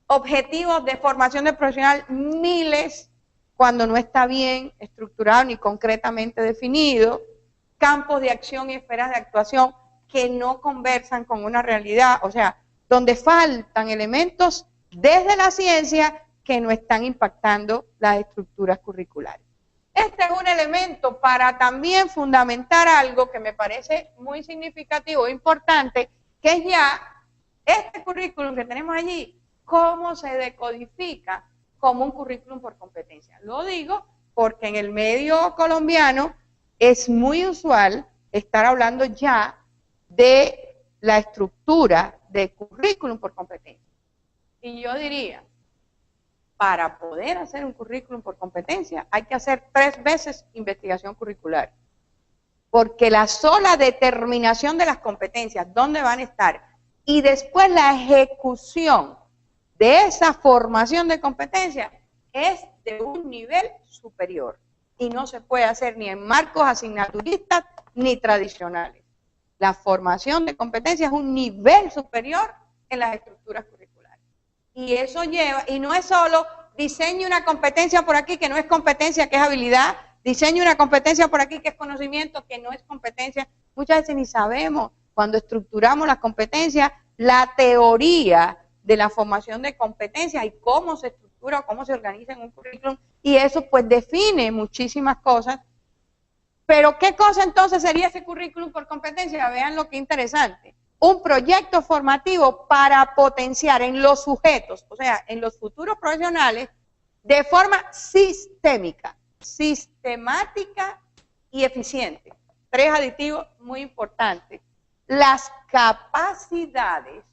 objetivos de formación de profesional miles cuando no está bien estructurado ni concretamente definido, campos de acción y esferas de actuación que no conversan con una realidad, o sea, donde faltan elementos desde la ciencia que no están impactando las estructuras curriculares. Este es un elemento para también fundamentar algo que me parece muy significativo e importante, que es ya este currículum que tenemos allí, cómo se decodifica como un currículum por competencia. Lo digo porque en el medio colombiano es muy usual estar hablando ya de la estructura de currículum por competencia. Y yo diría, para poder hacer un currículum por competencia, hay que hacer 3 veces investigación curricular. Porque la sola determinación de las competencias, dónde van a estar, y después la ejecución de esa formación de competencias, es de un nivel superior. Y no se puede hacer ni en marcos asignaturistas ni tradicionales. La formación de competencias es un nivel superior en las estructuras curriculares. Y eso lleva, y no es solo diseño una competencia por aquí que no es competencia, que es habilidad, diseño una competencia por aquí que es conocimiento, que no es competencia. Muchas veces ni sabemos, cuando estructuramos las competencias, la teoría de la formación de competencias y cómo se estructura, cómo se organiza en un currículum, y eso pues define muchísimas cosas Pero ¿qué cosa entonces sería ese currículum por competencia? Vean lo que interesante. Un proyecto formativo para potenciar en los sujetos, o sea, en los futuros profesionales, de forma sistémica, sistemática y eficiente. 3 aditivos muy importantes. Las capacidades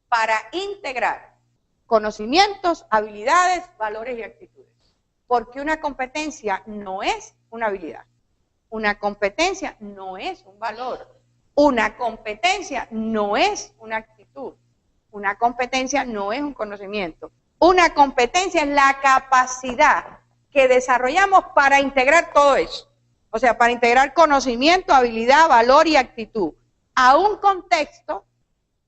para integrar conocimientos, habilidades, valores y actitudes. Porque una competencia no es una habilidad. Una competencia no es un valor. Una competencia no es una actitud. Una competencia no es un conocimiento. Una competencia es la capacidad que desarrollamos para integrar todo eso. O sea, para integrar conocimiento, habilidad, valor y actitud a un contexto,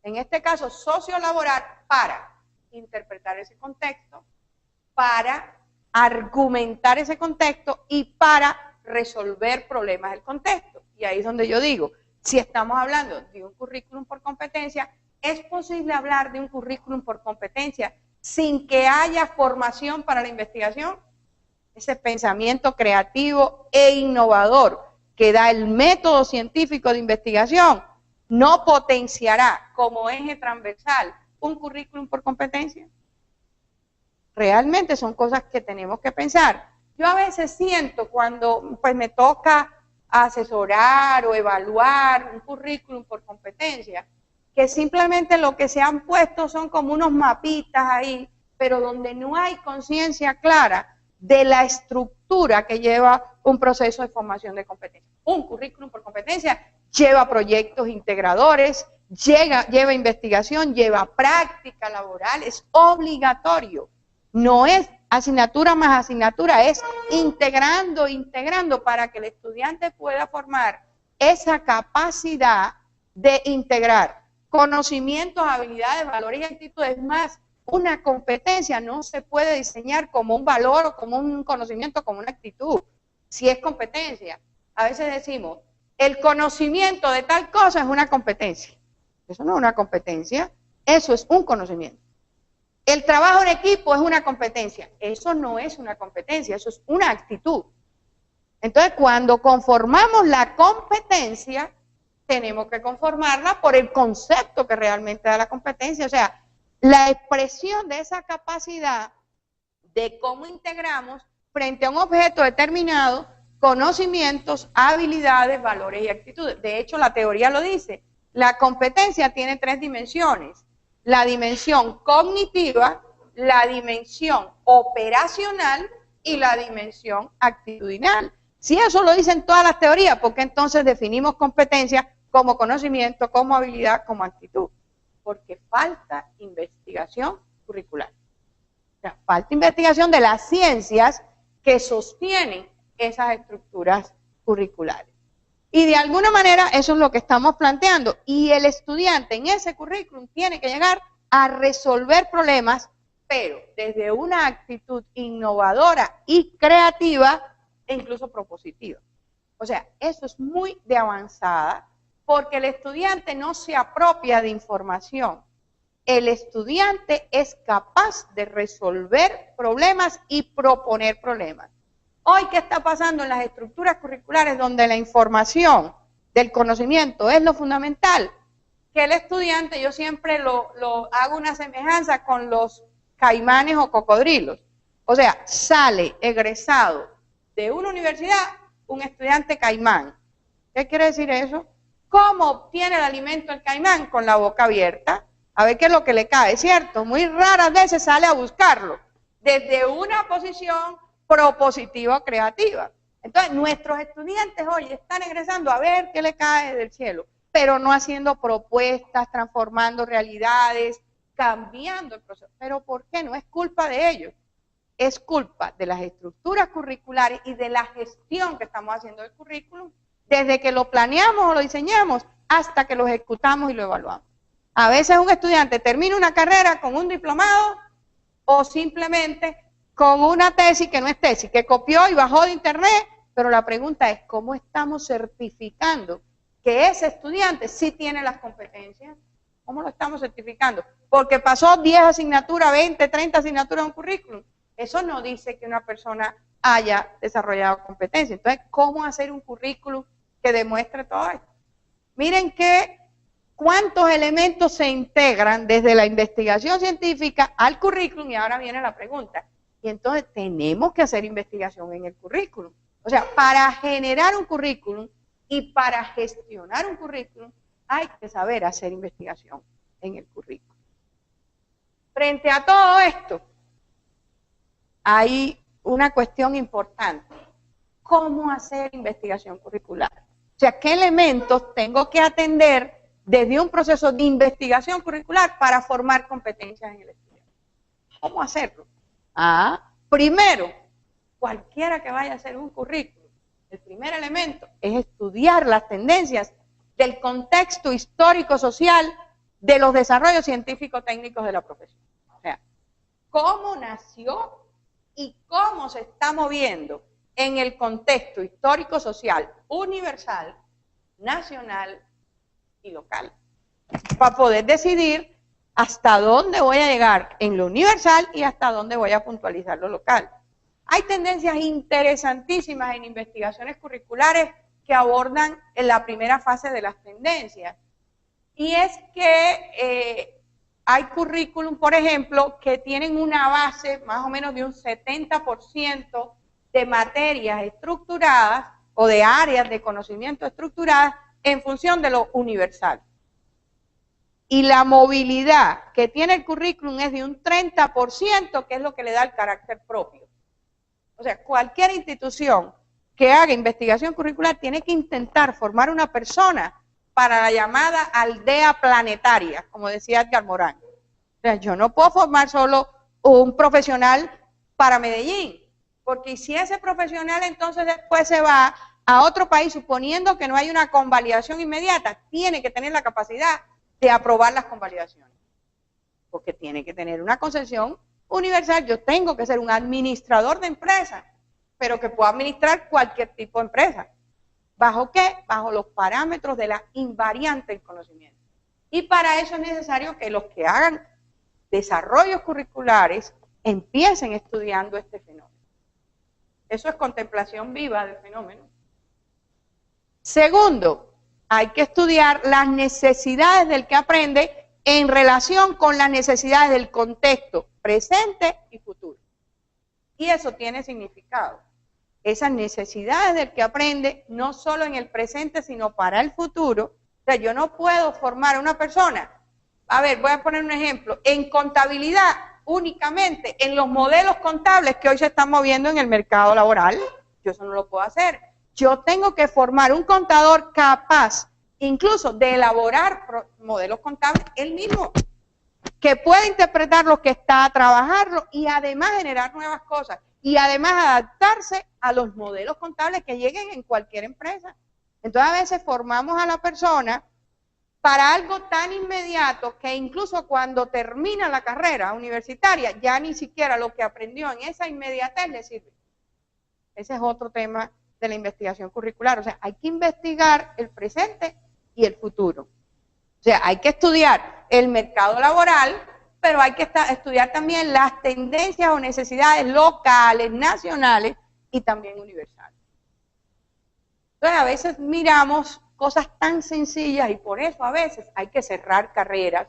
en este caso sociolaboral, para interpretar ese contexto, para argumentar ese contexto y para resolver problemas del contexto. Y ahí es donde yo digo, si estamos hablando de un currículum por competencia, ¿es posible hablar de un currículum por competencia sin que haya formación para la investigación? Ese pensamiento creativo e innovador que da el método científico de investigación no potenciará como eje transversal un currículum por competencia. Realmente son cosas que tenemos que pensar. Yo a veces siento cuando pues me toca asesorar o evaluar un currículum por competencia, que simplemente lo que se han puesto son como unos mapitas ahí, pero donde no hay conciencia clara de la estructura que lleva un proceso de formación de competencia. Un currículum por competencia lleva proyectos integradores, lleva investigación, lleva práctica laboral, es obligatorio. No es asignatura más asignatura, es integrando para que el estudiante pueda formar esa capacidad de integrar conocimientos, habilidades, valores y actitudes. Más, una competencia no se puede diseñar como un valor o como un conocimiento, como una actitud. Si es competencia, a veces decimos, el conocimiento de tal cosa es una competencia. Eso no es una competencia, eso es un conocimiento. El trabajo en equipo es una competencia. Eso no es una competencia, eso es una actitud. Entonces, cuando conformamos la competencia, tenemos que conformarla por el concepto que realmente da la competencia, o sea, la expresión de esa capacidad de cómo integramos frente a un objeto determinado conocimientos, habilidades, valores y actitudes. De hecho, la teoría lo dice. La competencia tiene 3 dimensiones. La dimensión cognitiva, la dimensión operacional y la dimensión actitudinal. Si eso lo dicen todas las teorías, ¿por qué entonces definimos competencia como conocimiento, como habilidad, como actitud? Porque falta investigación curricular. O sea, falta investigación de las ciencias que sostienen esas estructuras curriculares. Y de alguna manera eso es lo que estamos planteando. Y el estudiante en ese currículum tiene que llegar a resolver problemas, pero desde una actitud innovadora y creativa e incluso propositiva. O sea, eso es muy de avanzada porque el estudiante no se apropia de información. El estudiante es capaz de resolver problemas y proponer problemas. Hoy, ¿qué está pasando en las estructuras curriculares donde la información del conocimiento es lo fundamental? Que el estudiante, yo siempre lo hago una semejanza con los caimanes o cocodrilos. O sea, sale egresado de una universidad un estudiante caimán. ¿Qué quiere decir eso? ¿Cómo obtiene el alimento el caimán? Con la boca abierta. A ver qué es lo que le cae, ¿cierto? Muy raras veces sale a buscarlo. Desde una posición propositiva o creativa. Entonces, nuestros estudiantes hoy están egresando a ver qué le cae del cielo, pero no haciendo propuestas, transformando realidades, cambiando el proceso. ¿Pero por qué? No es culpa de ellos, es culpa de las estructuras curriculares y de la gestión que estamos haciendo del currículum, desde que lo planeamos o lo diseñamos hasta que lo ejecutamos y lo evaluamos. A veces un estudiante termina una carrera con un diplomado o simplemente con una tesis que no es tesis, que copió y bajó de internet, pero la pregunta es, ¿cómo estamos certificando que ese estudiante sí tiene las competencias? ¿Cómo lo estamos certificando? Porque pasó 10 asignaturas, 20, 30 asignaturas en un currículum. Eso no dice que una persona haya desarrollado competencia. Entonces, ¿cómo hacer un currículum que demuestre todo esto? Miren cuántos elementos se integran desde la investigación científica al currículum, y ahora viene la pregunta. Y entonces tenemos que hacer investigación en el currículum. O sea, para generar un currículum y para gestionar un currículum hay que saber hacer investigación en el currículum. Frente a todo esto, hay una cuestión importante. ¿Cómo hacer investigación curricular? O sea, ¿qué elementos tengo que atender desde un proceso de investigación curricular para formar competencias en el estudiante? ¿Cómo hacerlo? Primero, cualquiera que vaya a hacer un currículum, el primer elemento es estudiar las tendencias del contexto histórico-social de los desarrollos científico-técnicos de la profesión. O sea, cómo nació y cómo se está moviendo en el contexto histórico-social universal, nacional y local, para poder decidir hasta dónde voy a llegar en lo universal y hasta dónde voy a puntualizar lo local. Hay tendencias interesantísimas en investigaciones curriculares que abordan en la primera fase de las tendencias. Y es que hay currículum, por ejemplo, que tienen una base más o menos de un 70% de materias estructuradas o de áreas de conocimiento estructuradas en función de lo universal. Y la movilidad que tiene el currículum es de un 30%, que es lo que le da el carácter propio. O sea, cualquier institución que haga investigación curricular tiene que intentar formar una persona para la llamada aldea planetaria, como decía Edgar Morán. O sea, yo no puedo formar solo un profesional para Medellín, porque si ese profesional entonces después se va a otro país, suponiendo que no hay una convalidación inmediata, tiene que tener la capacidad de aprobar las convalidaciones, porque tiene que tener una concepción universal. Yo tengo que ser un administrador de empresas, pero que pueda administrar cualquier tipo de empresa. ¿Bajo qué? Bajo los parámetros de la invariante del conocimiento. Y para eso es necesario que los que hagan desarrollos curriculares empiecen estudiando este fenómeno. Eso es contemplación viva del fenómeno. Segundo, hay que estudiar las necesidades del que aprende en relación con las necesidades del contexto presente y futuro. Y eso tiene significado. Esas necesidades del que aprende, no solo en el presente, sino para el futuro. O sea, yo no puedo formar a una persona, a ver, voy a poner un ejemplo, en contabilidad únicamente, en los modelos contables que hoy se están moviendo en el mercado laboral. Yo eso no lo puedo hacer. Yo tengo que formar un contador capaz, incluso de elaborar modelos contables él mismo, que pueda interpretar lo que está a trabajarlo y además generar nuevas cosas y además adaptarse a los modelos contables que lleguen en cualquier empresa. Entonces a veces formamos a la persona para algo tan inmediato que incluso cuando termina la carrera universitaria ya ni siquiera lo que aprendió en esa inmediatez le sirve. Ese es otro tema de la investigación curricular. O sea, hay que investigar el presente y el futuro. O sea, hay que estudiar el mercado laboral, pero hay que estudiar también las tendencias o necesidades locales, nacionales y también universales. Entonces, a veces miramos cosas tan sencillas y por eso a veces hay que cerrar carreras,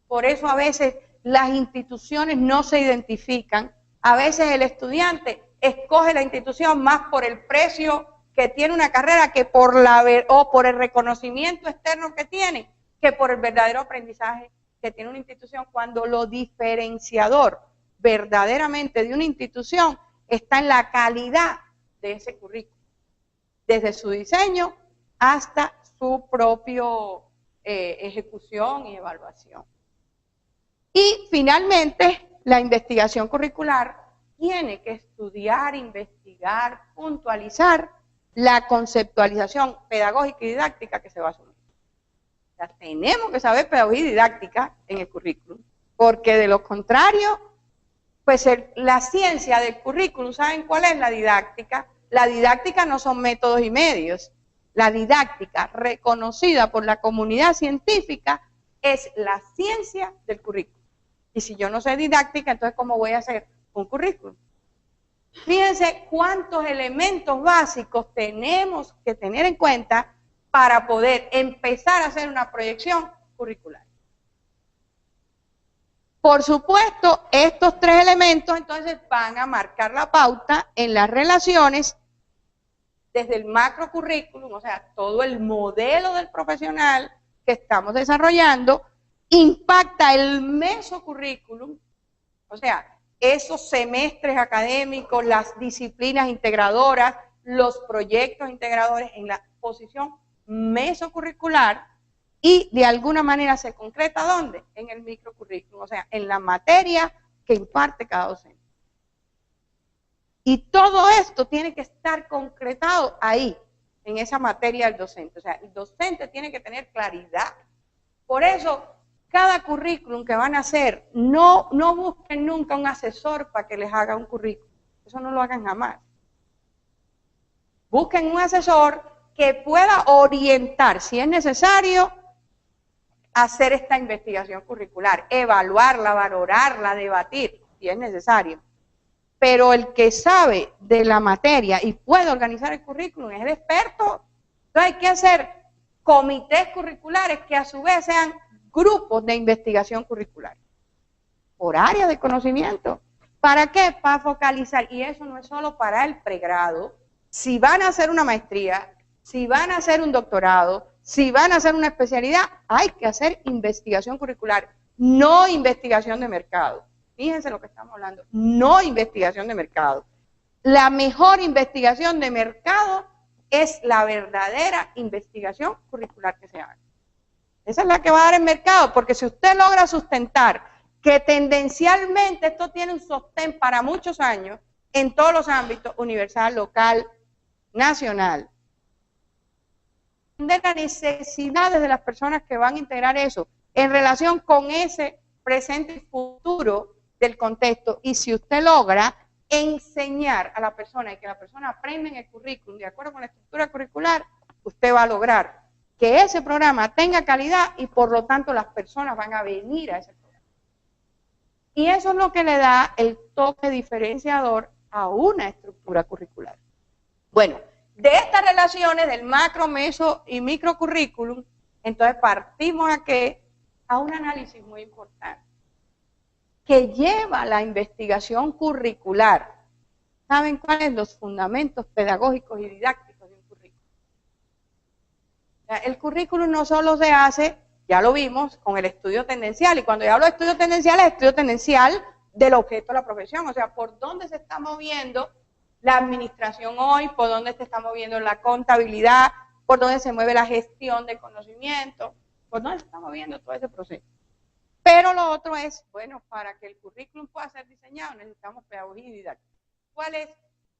por eso a veces las instituciones no se identifican, a veces el estudiante escoge la institución más por el precio que tiene una carrera que por el reconocimiento externo que tiene, que por el verdadero aprendizaje que tiene una institución, cuando lo diferenciador verdaderamente de una institución está en la calidad de ese currículum, desde su diseño hasta su propio ejecución y evaluación. Y finalmente, la investigación curricular tiene que estudiar, investigar, puntualizar la conceptualización pedagógica y didáctica que se va a asumir. O sea, tenemos que saber pedagogía y didáctica en el currículum, porque de lo contrario, pues la ciencia del currículum, ¿saben cuál es la didáctica? La didáctica no son métodos y medios. La didáctica reconocida por la comunidad científica es la ciencia del currículum. Y si yo no sé didáctica, entonces ¿cómo voy a hacer un currículum. Fíjense cuántos elementos básicos tenemos que tener en cuenta para poder empezar a hacer una proyección curricular. Por supuesto, estos tres elementos entonces van a marcar la pauta en las relaciones desde el macrocurrículum, o sea, todo el modelo del profesional que estamos desarrollando, impacta el mesocurrículum, o sea, esos semestres académicos, las disciplinas integradoras, los proyectos integradores en la posición mesocurricular, y de alguna manera se concreta ¿dónde? En el microcurrículum, o sea, en la materia que imparte cada docente. Y todo esto tiene que estar concretado ahí, en esa materia del docente. O sea, el docente tiene que tener claridad. Por eso, cada currículum que van a hacer, no busquen nunca un asesor para que les haga un currículum. Eso no lo hagan jamás. Busquen un asesor que pueda orientar, si es necesario, hacer esta investigación curricular, evaluarla, valorarla, debatir, si es necesario. Pero el que sabe de la materia y puede organizar el currículum es el experto. Entonces hay que hacer comités curriculares que a su vez sean grupos de investigación curricular, por áreas de conocimiento. ¿Para qué? Para focalizar. Y eso no es solo para el pregrado. Si van a hacer una maestría, si van a hacer un doctorado, si van a hacer una especialidad, hay que hacer investigación curricular, no investigación de mercado. Fíjense lo que estamos hablando, no investigación de mercado. La mejor investigación de mercado es la verdadera investigación curricular que se haga. Esa es la que va a dar el mercado, porque si usted logra sustentar que tendencialmente esto tiene un sostén para muchos años en todos los ámbitos, universal, local, nacional, de las necesidades de las personas que van a integrar eso en relación con ese presente y futuro del contexto, y si usted logra enseñar a la persona y que la persona aprenda en el currículum de acuerdo con la estructura curricular, usted va a lograr que ese programa tenga calidad y por lo tanto las personas van a venir a ese programa. Y eso es lo que le da el toque diferenciador a una estructura curricular. Bueno, de estas relaciones del macro, meso y microcurrículum, entonces partimos a un análisis muy importante que lleva la investigación curricular. ¿Saben cuáles? Los fundamentos pedagógicos y didácticos de un currículum. O sea, el currículum no solo se hace, ya lo vimos, con el estudio tendencial, y cuando yo hablo de estudio tendencial, es estudio tendencial del objeto de la profesión, o sea, por dónde se está moviendo la administración hoy, por dónde se está moviendo la contabilidad, por dónde se mueve la gestión de conocimiento, por dónde se está moviendo todo ese proceso. Pero lo otro es, bueno, para que el currículum pueda ser diseñado necesitamos pedagogía y didáctica. ¿Cuál es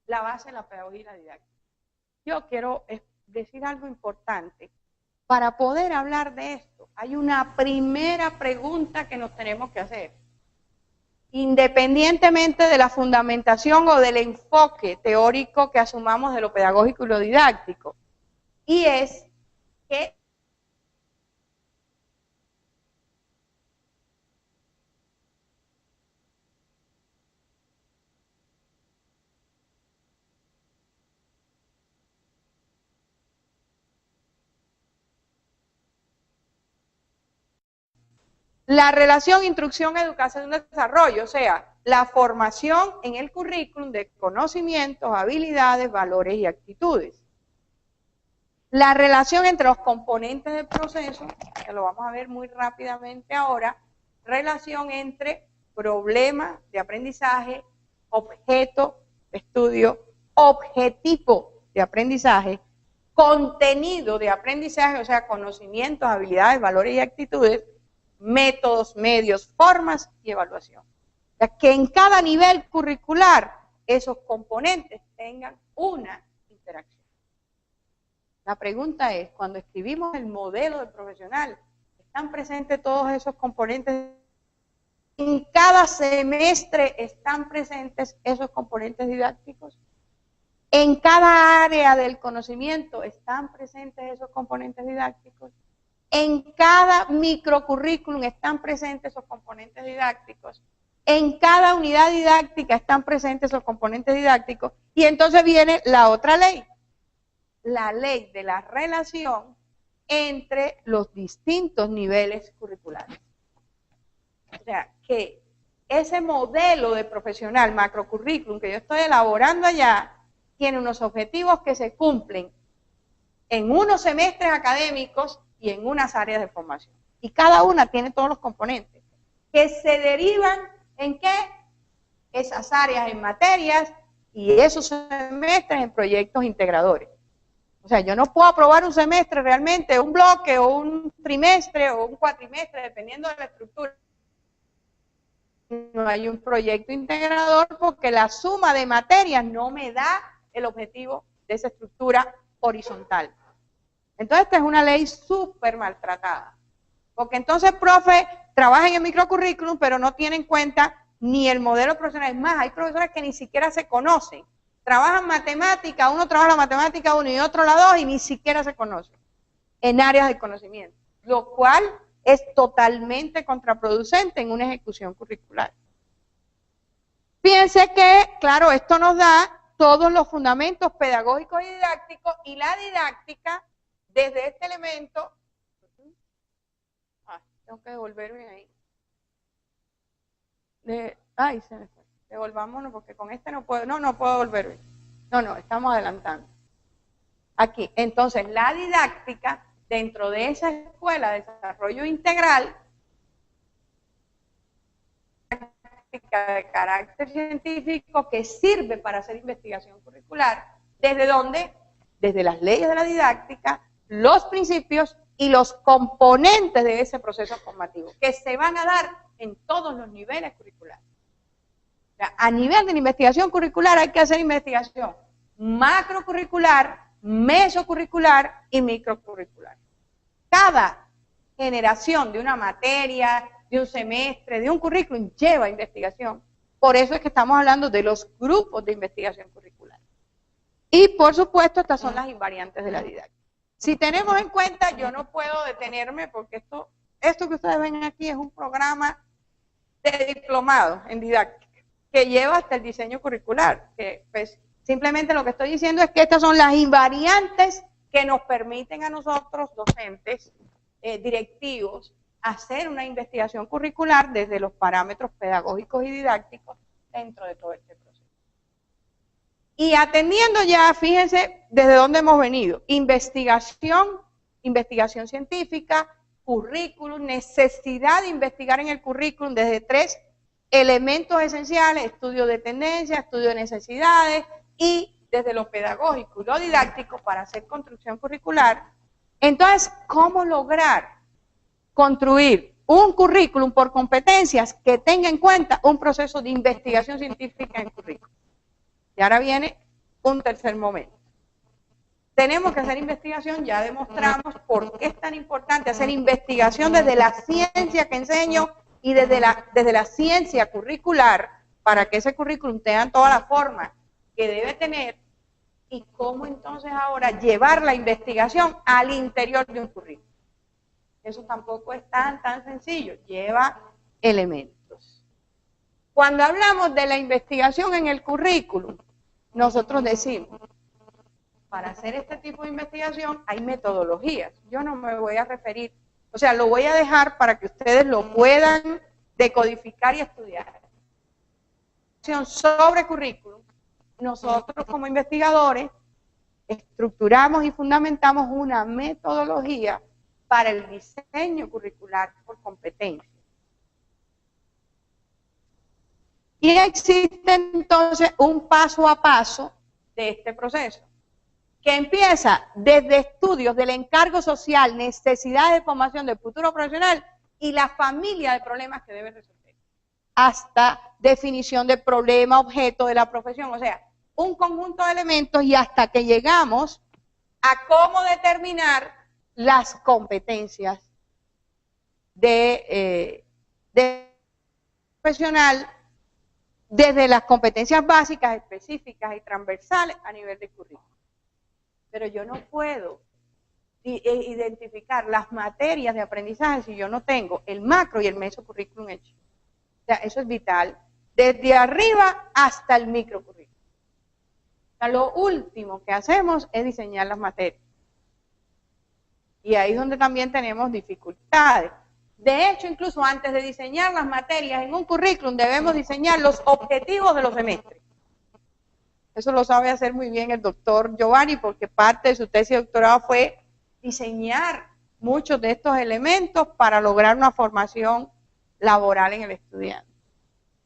la base de la pedagogía y la didáctica? Yo quiero decir algo importante. Para poder hablar de esto, hay una primera pregunta que nos tenemos que hacer. Independientemente de la fundamentación o del enfoque teórico que asumamos de lo pedagógico y lo didáctico, y es que la relación instrucción, educación, desarrollo, o sea, la formación en el currículum de conocimientos, habilidades, valores y actitudes. La relación entre los componentes del proceso, que lo vamos a ver muy rápidamente ahora, relación entre problema de aprendizaje, objeto de estudio, objetivo de aprendizaje, contenido de aprendizaje, o sea, conocimientos, habilidades, valores y actitudes, métodos, medios, formas y evaluación. O sea, que en cada nivel curricular esos componentes tengan una interacción. La pregunta es, cuando escribimos el modelo del profesional, ¿están presentes todos esos componentes? ¿En cada semestre están presentes esos componentes didácticos? ¿En cada área del conocimiento están presentes esos componentes didácticos? En cada microcurrículum están presentes esos componentes didácticos. En cada unidad didáctica están presentes los componentes didácticos y entonces viene la otra ley, la ley de la relación entre los distintos niveles curriculares. O sea, que ese modelo de profesional macrocurrículum que yo estoy elaborando allá tiene unos objetivos que se cumplen en unos semestres académicos y en unas áreas de formación. Y cada una tiene todos los componentes que se derivan ¿en qué? Esas áreas en materias y esos semestres en proyectos integradores. O sea, yo no puedo aprobar un semestre realmente, un bloque o un trimestre o un cuatrimestre, dependiendo de la estructura. No hay un proyecto integrador porque la suma de materias no me da el objetivo de esa estructura horizontal. Entonces, esta es una ley súper maltratada. Porque entonces, profe, trabajan en el microcurrículum, pero no tienen en cuenta ni el modelo profesional. Es más, hay profesores que ni siquiera se conocen. Trabajan matemática, uno trabaja la matemática 1 y otro la 2 y ni siquiera se conocen en áreas de conocimiento, lo cual es totalmente contraproducente en una ejecución curricular. Fíjense que, claro, esto nos da todos los fundamentos pedagógicos y didácticos y la didáctica desde este elemento. Tengo que devolverme ahí. Ay, se me fue. Devolvámonos porque con este no puedo, no puedo devolverme. No, estamos adelantando. Aquí, entonces, la didáctica dentro de esa escuela de desarrollo integral, de carácter científico que sirve para hacer investigación curricular, ¿desde dónde? Desde las leyes de la didáctica, los principios y los componentes de ese proceso formativo, que se van a dar en todos los niveles curriculares. O sea, a nivel de la investigación curricular hay que hacer investigación macrocurricular, mesocurricular y microcurricular. Cada generación de una materia, de un semestre, de un currículum lleva investigación. Por eso es que estamos hablando de los grupos de investigación curricular. Y por supuesto, estas son las invariantes de la didáctica. Si tenemos en cuenta, yo no puedo detenerme porque esto que ustedes ven aquí es un programa de diplomado en didáctica que lleva hasta el diseño curricular. Que pues simplemente lo que estoy diciendo es que estas son las invariantes que nos permiten a nosotros, docentes, directivos, hacer una investigación curricular desde los parámetros pedagógicos y didácticos dentro de todo este proceso. Y atendiendo ya, fíjense desde dónde hemos venido. Investigación científica, currículum, necesidad de investigar en el currículum desde 3 elementos esenciales: estudio de tendencia, estudio de necesidades y desde lo pedagógico y lo didáctico para hacer construcción curricular. Entonces, ¿cómo lograr construir un currículum por competencias que tenga en cuenta un proceso de investigación científica en el currículum? Y ahora viene un tercer momento. Tenemos que hacer investigación, ya demostramos por qué es tan importante hacer investigación desde la ciencia que enseño y desde la ciencia curricular, para que ese currículum tenga toda la forma que debe tener, y cómo entonces ahora llevar la investigación al interior de un currículum. Eso tampoco es tan sencillo, lleva elementos. Cuando hablamos de la investigación en el currículum, nosotros decimos, para hacer este tipo de investigación hay metodologías. Yo no me voy a referir, o sea, lo voy a dejar para que ustedes lo puedan decodificar y estudiar. Sobre currículum, nosotros como investigadores estructuramos y fundamentamos una metodología para el diseño curricular por competencia. Y existe entonces un paso a paso de este proceso, que empieza desde estudios del encargo social, necesidades de formación del futuro profesional y la familia de problemas que debe resolver, hasta definición de problema, objeto de la profesión, o sea, un conjunto de elementos, y hasta que llegamos a cómo determinar las competencias de profesional, desde las competencias básicas, específicas y transversales a nivel de currículum. Pero yo no puedo identificar las materias de aprendizaje si yo no tengo el macro y el mesocurrículum hecho. O sea, eso es vital, desde arriba hasta el microcurrículo. O sea, lo último que hacemos es diseñar las materias. Y ahí es donde también tenemos dificultades. De hecho, incluso antes de diseñar las materias en un currículum, debemos diseñar los objetivos de los semestres. Eso lo sabe hacer muy bien el doctor Giovanni, porque parte de su tesis de doctorado fue diseñar muchos de estos elementos para lograr una formación laboral en el estudiante.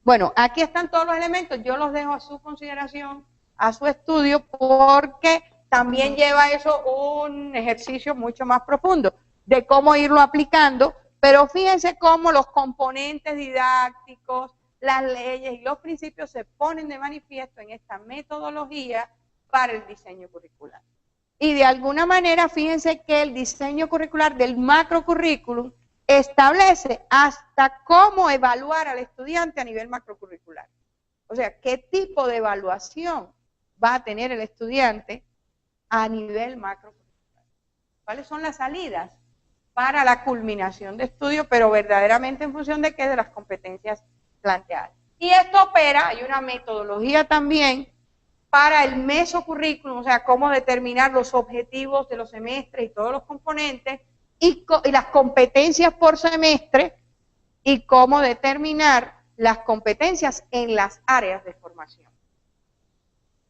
Bueno, aquí están todos los elementos, yo los dejo a su consideración, a su estudio, porque también lleva eso un ejercicio mucho más profundo de cómo irlo aplicando, pero fíjense cómo los componentes didácticos, las leyes y los principios se ponen de manifiesto en esta metodología para el diseño curricular. Y de alguna manera, fíjense que el diseño curricular del macrocurrículum establece hasta cómo evaluar al estudiante a nivel macrocurricular. O sea, qué tipo de evaluación va a tener el estudiante a nivel macrocurricular. ¿Cuáles son las salidas para la culminación de estudio, pero verdaderamente en función de qué? De las competencias planteadas. Y esto opera, hay una metodología también para el mesocurrículum, o sea, cómo determinar los objetivos de los semestres y todos los componentes, y las competencias por semestre, y cómo determinar las competencias en las áreas de formación.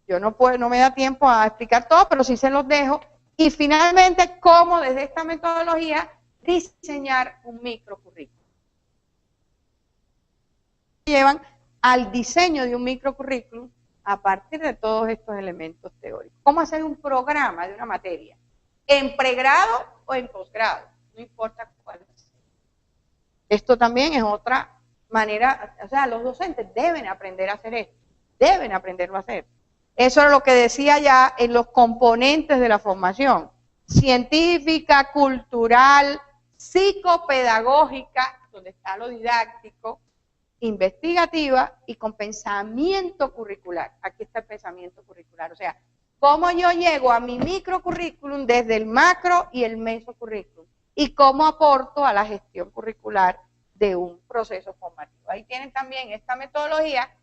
Yo no me da tiempo a explicar todo, pero sí se los dejo. Y finalmente, cómo desde esta metodología diseñar un microcurrículum. Llevan al diseño de un microcurrículum a partir de todos estos elementos teóricos. ¿Cómo hacer un programa de una materia? En pregrado o en posgrado, no importa cuál es. Esto también es otra manera, o sea, los docentes deben aprender a hacer esto, deben aprenderlo a hacer. Eso es lo que decía ya en los componentes de la formación, científica, cultural, psicopedagógica, donde está lo didáctico, investigativa y con pensamiento curricular. Aquí está el pensamiento curricular, o sea, cómo yo llego a mi microcurrículum desde el macro y el mesocurrículum y cómo aporto a la gestión curricular de un proceso formativo. Ahí tienen también esta metodología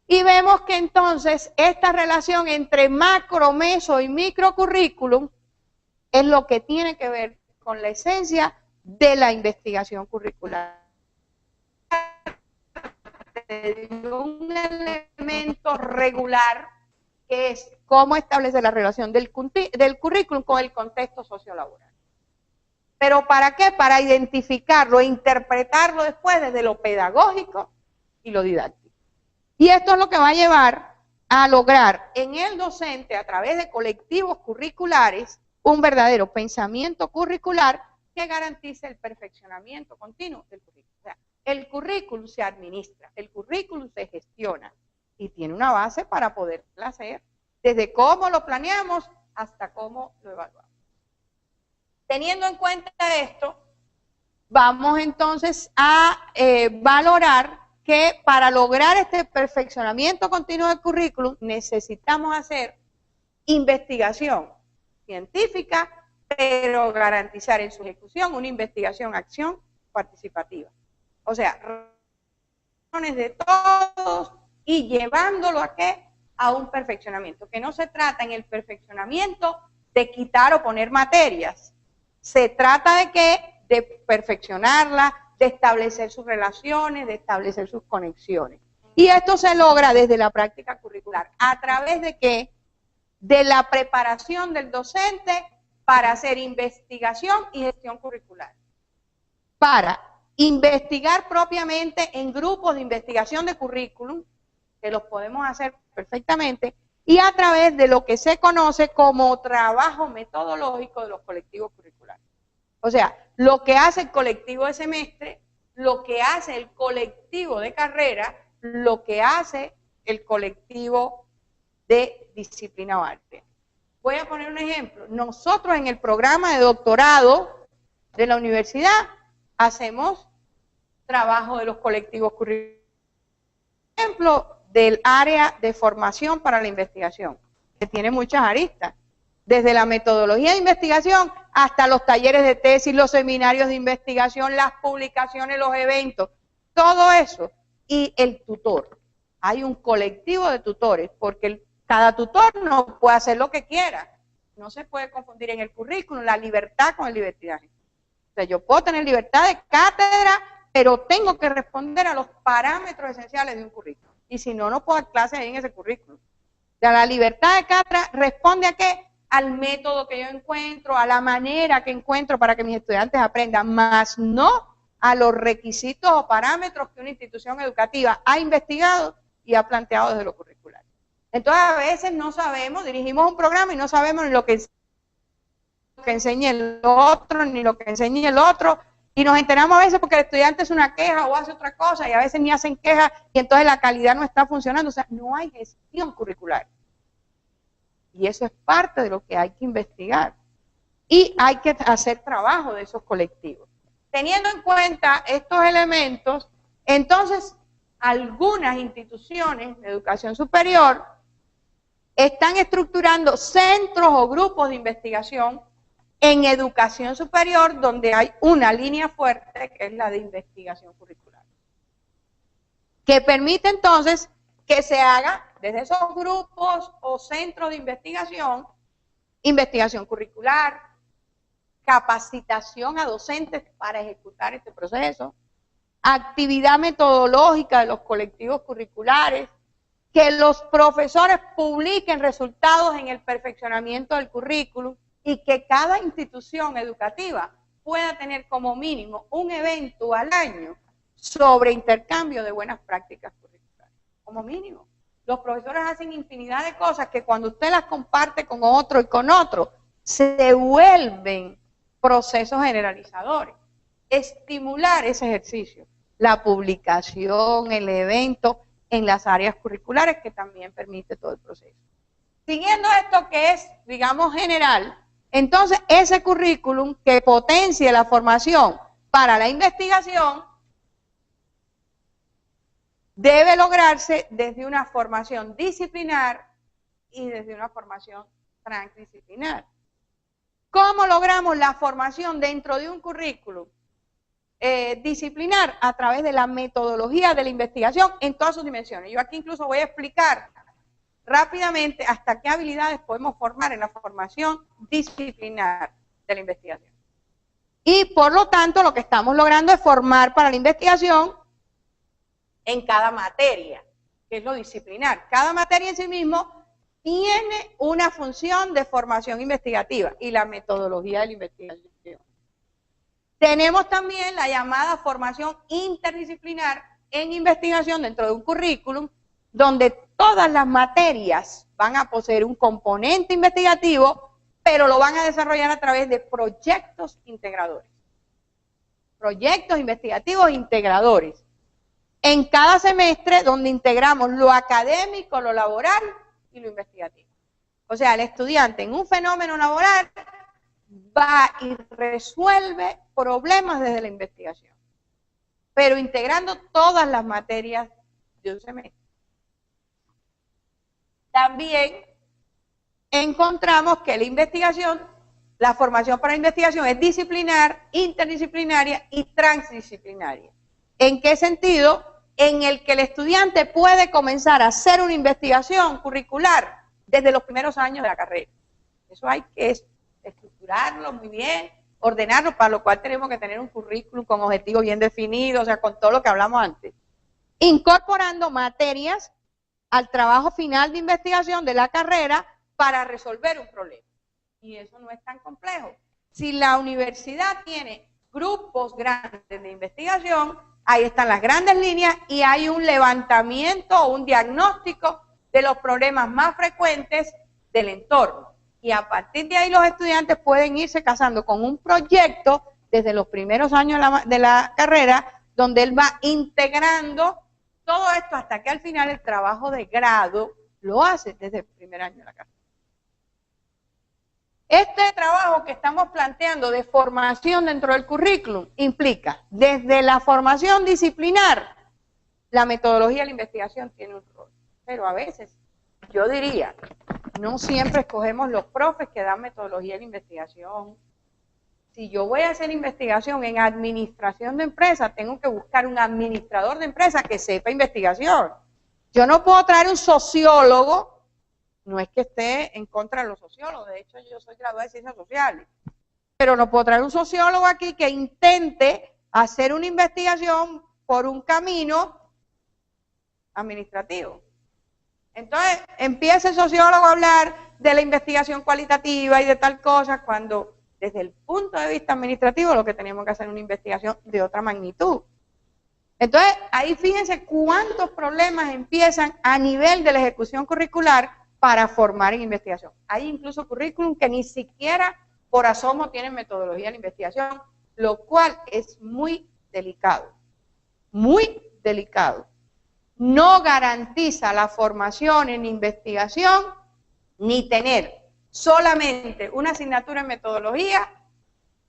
y vemos que entonces esta relación entre macro, meso y microcurrículum es lo que tiene que ver con la esencia de la investigación curricular. Un elemento regular que es cómo establece la relación del currículum con el contexto sociolaboral. ¿Pero para qué? Para identificarlo e interpretarlo después desde lo pedagógico y lo didáctico. Y esto es lo que va a llevar a lograr en el docente, a través de colectivos curriculares, un verdadero pensamiento curricular que garantice el perfeccionamiento continuo del currículum. O sea, el currículum se administra, el currículum se gestiona y tiene una base para poderlo hacer, desde cómo lo planeamos hasta cómo lo evaluamos. Teniendo en cuenta esto, vamos entonces a valorar que para lograr este perfeccionamiento continuo del currículum necesitamos hacer investigación científica, pero garantizar en su ejecución una investigación-acción participativa. O sea, reuniones de todos y llevándolo a ¿qué? A un perfeccionamiento, que no se trata en el perfeccionamiento de quitar o poner materias, se trata de ¿qué? De perfeccionarla, de establecer sus relaciones, de establecer sus conexiones. Y esto se logra desde la práctica curricular, ¿a través de qué? De la preparación del docente para hacer investigación y gestión curricular. Para investigar propiamente en grupos de investigación de currículum, que los podemos hacer perfectamente, y a través de lo que se conoce como trabajo metodológico de los colectivos curriculares. O sea, lo que hace el colectivo de semestre, lo que hace el colectivo de carrera, lo que hace el colectivo de disciplina o arte. Voy a poner un ejemplo. Nosotros en el programa de doctorado de la universidad hacemos trabajo de los colectivos curriculares. Por ejemplo, del área de formación para la investigación, que tiene muchas aristas, desde la metodología de investigación hasta los talleres de tesis, los seminarios de investigación, las publicaciones, los eventos, todo eso y el tutor. Hay un colectivo de tutores, porque cada tutor no puede hacer lo que quiera. No se puede confundir en el currículum la libertad con el libertinaje. O sea, yo puedo tener libertad de cátedra, pero tengo que responder a los parámetros esenciales de un currículum. Y si no, no puedo dar clases ahí en ese currículum. O sea, la libertad de cátedra responde a qué? Al método que yo encuentro, a la manera que encuentro para que mis estudiantes aprendan, más no a los requisitos o parámetros que una institución educativa ha investigado y ha planteado desde lo curricular. Entonces, a veces no sabemos, dirigimos un programa y no sabemos ni lo que enseña el otro, ni lo que enseña el otro, y nos enteramos a veces porque el estudiante hace una queja o hace otra cosa, y a veces ni hacen queja, y entonces la calidad no está funcionando. O sea, no hay gestión curricular. Y eso es parte de lo que hay que investigar. Y hay que hacer trabajo de esos colectivos. Teniendo en cuenta estos elementos, entonces, algunas instituciones de educación superior están estructurando centros o grupos de investigación en educación superior donde hay una línea fuerte que es la de investigación curricular, que permite entonces que se haga desde esos grupos o centros de investigación curricular, capacitación a docentes para ejecutar este proceso, actividad metodológica de los colectivos curriculares, que los profesores publiquen resultados en el perfeccionamiento del currículum y que cada institución educativa pueda tener como mínimo un evento al año sobre intercambio de buenas prácticas curriculares, como mínimo. Los profesores hacen infinidad de cosas que cuando usted las comparte con otro y con otro, se vuelven procesos generalizadores. Estimular ese ejercicio, la publicación, el evento en las áreas curriculares que también permite todo el proceso. Siguiendo esto que es, digamos, general, entonces ese currículum que potencie la formación para la investigación debe lograrse desde una formación disciplinar y desde una formación transdisciplinar. ¿Cómo logramos la formación dentro de un currículum disciplinar? A través de la metodología de la investigación en todas sus dimensiones. Yo aquí incluso voy a explicar rápidamente hasta qué habilidades podemos formar en la formación disciplinar de la investigación. Y por lo tanto, lo que estamos logrando es formar para la investigación en cada materia, que es lo disciplinar. Cada materia en sí mismo tiene una función de formación investigativa y la metodología de la investigación. Tenemos también la llamada formación interdisciplinar en investigación dentro de un currículum, donde todas las materias van a poseer un componente investigativo, pero lo van a desarrollar a través de proyectos integradores. Proyectos investigativos integradores. En cada semestre, donde integramos lo académico, lo laboral y lo investigativo. O sea, el estudiante en un fenómeno laboral va y resuelve problemas desde la investigación, pero integrando todas las materias de un semestre. También encontramos que la investigación, la formación para la investigación es disciplinar, interdisciplinaria y transdisciplinaria. ¿En qué sentido? En el que el estudiante puede comenzar a hacer una investigación curricular desde los primeros años de la carrera. Eso hay que estructurarlo muy bien, ordenarlo, para lo cual tenemos que tener un currículum con objetivos bien definidos, o sea, con todo lo que hablamos antes. Incorporando materias al trabajo final de investigación de la carrera para resolver un problema. Y eso no es tan complejo. Si la universidad tiene grupos grandes de investigación, ahí están las grandes líneas y hay un levantamiento o un diagnóstico de los problemas más frecuentes del entorno. Y a partir de ahí los estudiantes pueden irse casando con un proyecto desde los primeros años de la carrera, donde él va integrando todo esto hasta que al final el trabajo de grado lo hace desde el primer año de la carrera. Este trabajo que estamos planteando de formación dentro del currículum implica desde la formación disciplinar, la metodología de la investigación tiene un rol, pero a veces, yo diría, no siempre escogemos los profes que dan metodología de la investigación, Si yo voy a hacer investigación en administración de empresas, tengo que buscar un administrador de empresas que sepa investigación. Yo no puedo traer un sociólogo, no es que esté en contra de los sociólogos, de hecho yo soy graduada de ciencias sociales, pero no puedo traer un sociólogo aquí que intente hacer una investigación por un camino administrativo. Entonces empieza el sociólogo a hablar de la investigación cualitativa y de tal cosa, cuando desde el punto de vista administrativo lo que tenemos que hacer es una investigación de otra magnitud. Entonces, ahí fíjense cuántos problemas empiezan a nivel de la ejecución curricular para formar en investigación. Hay incluso currículum que ni siquiera por asomo tienen metodología de la investigación, lo cual es muy delicado, muy delicado. No garantiza la formación en investigación ni tener solamente una asignatura en metodología,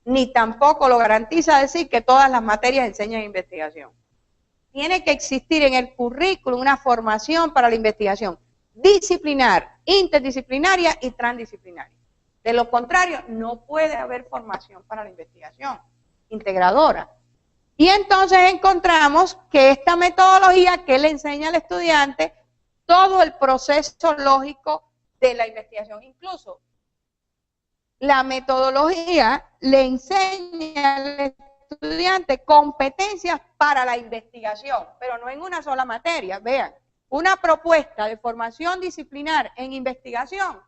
ni tampoco lo garantiza decir que todas las materias enseñan investigación. Tiene que existir en el currículum una formación para la investigación disciplinar, interdisciplinaria y transdisciplinaria. De lo contrario, no puede haber formación para la investigación integradora. Y entonces encontramos que esta metodología que le enseña al estudiante todo el proceso lógico de la investigación. Incluso la metodología le enseña al estudiante competencias para la investigación, pero no en una sola materia. Vean, una propuesta de formación disciplinar en investigación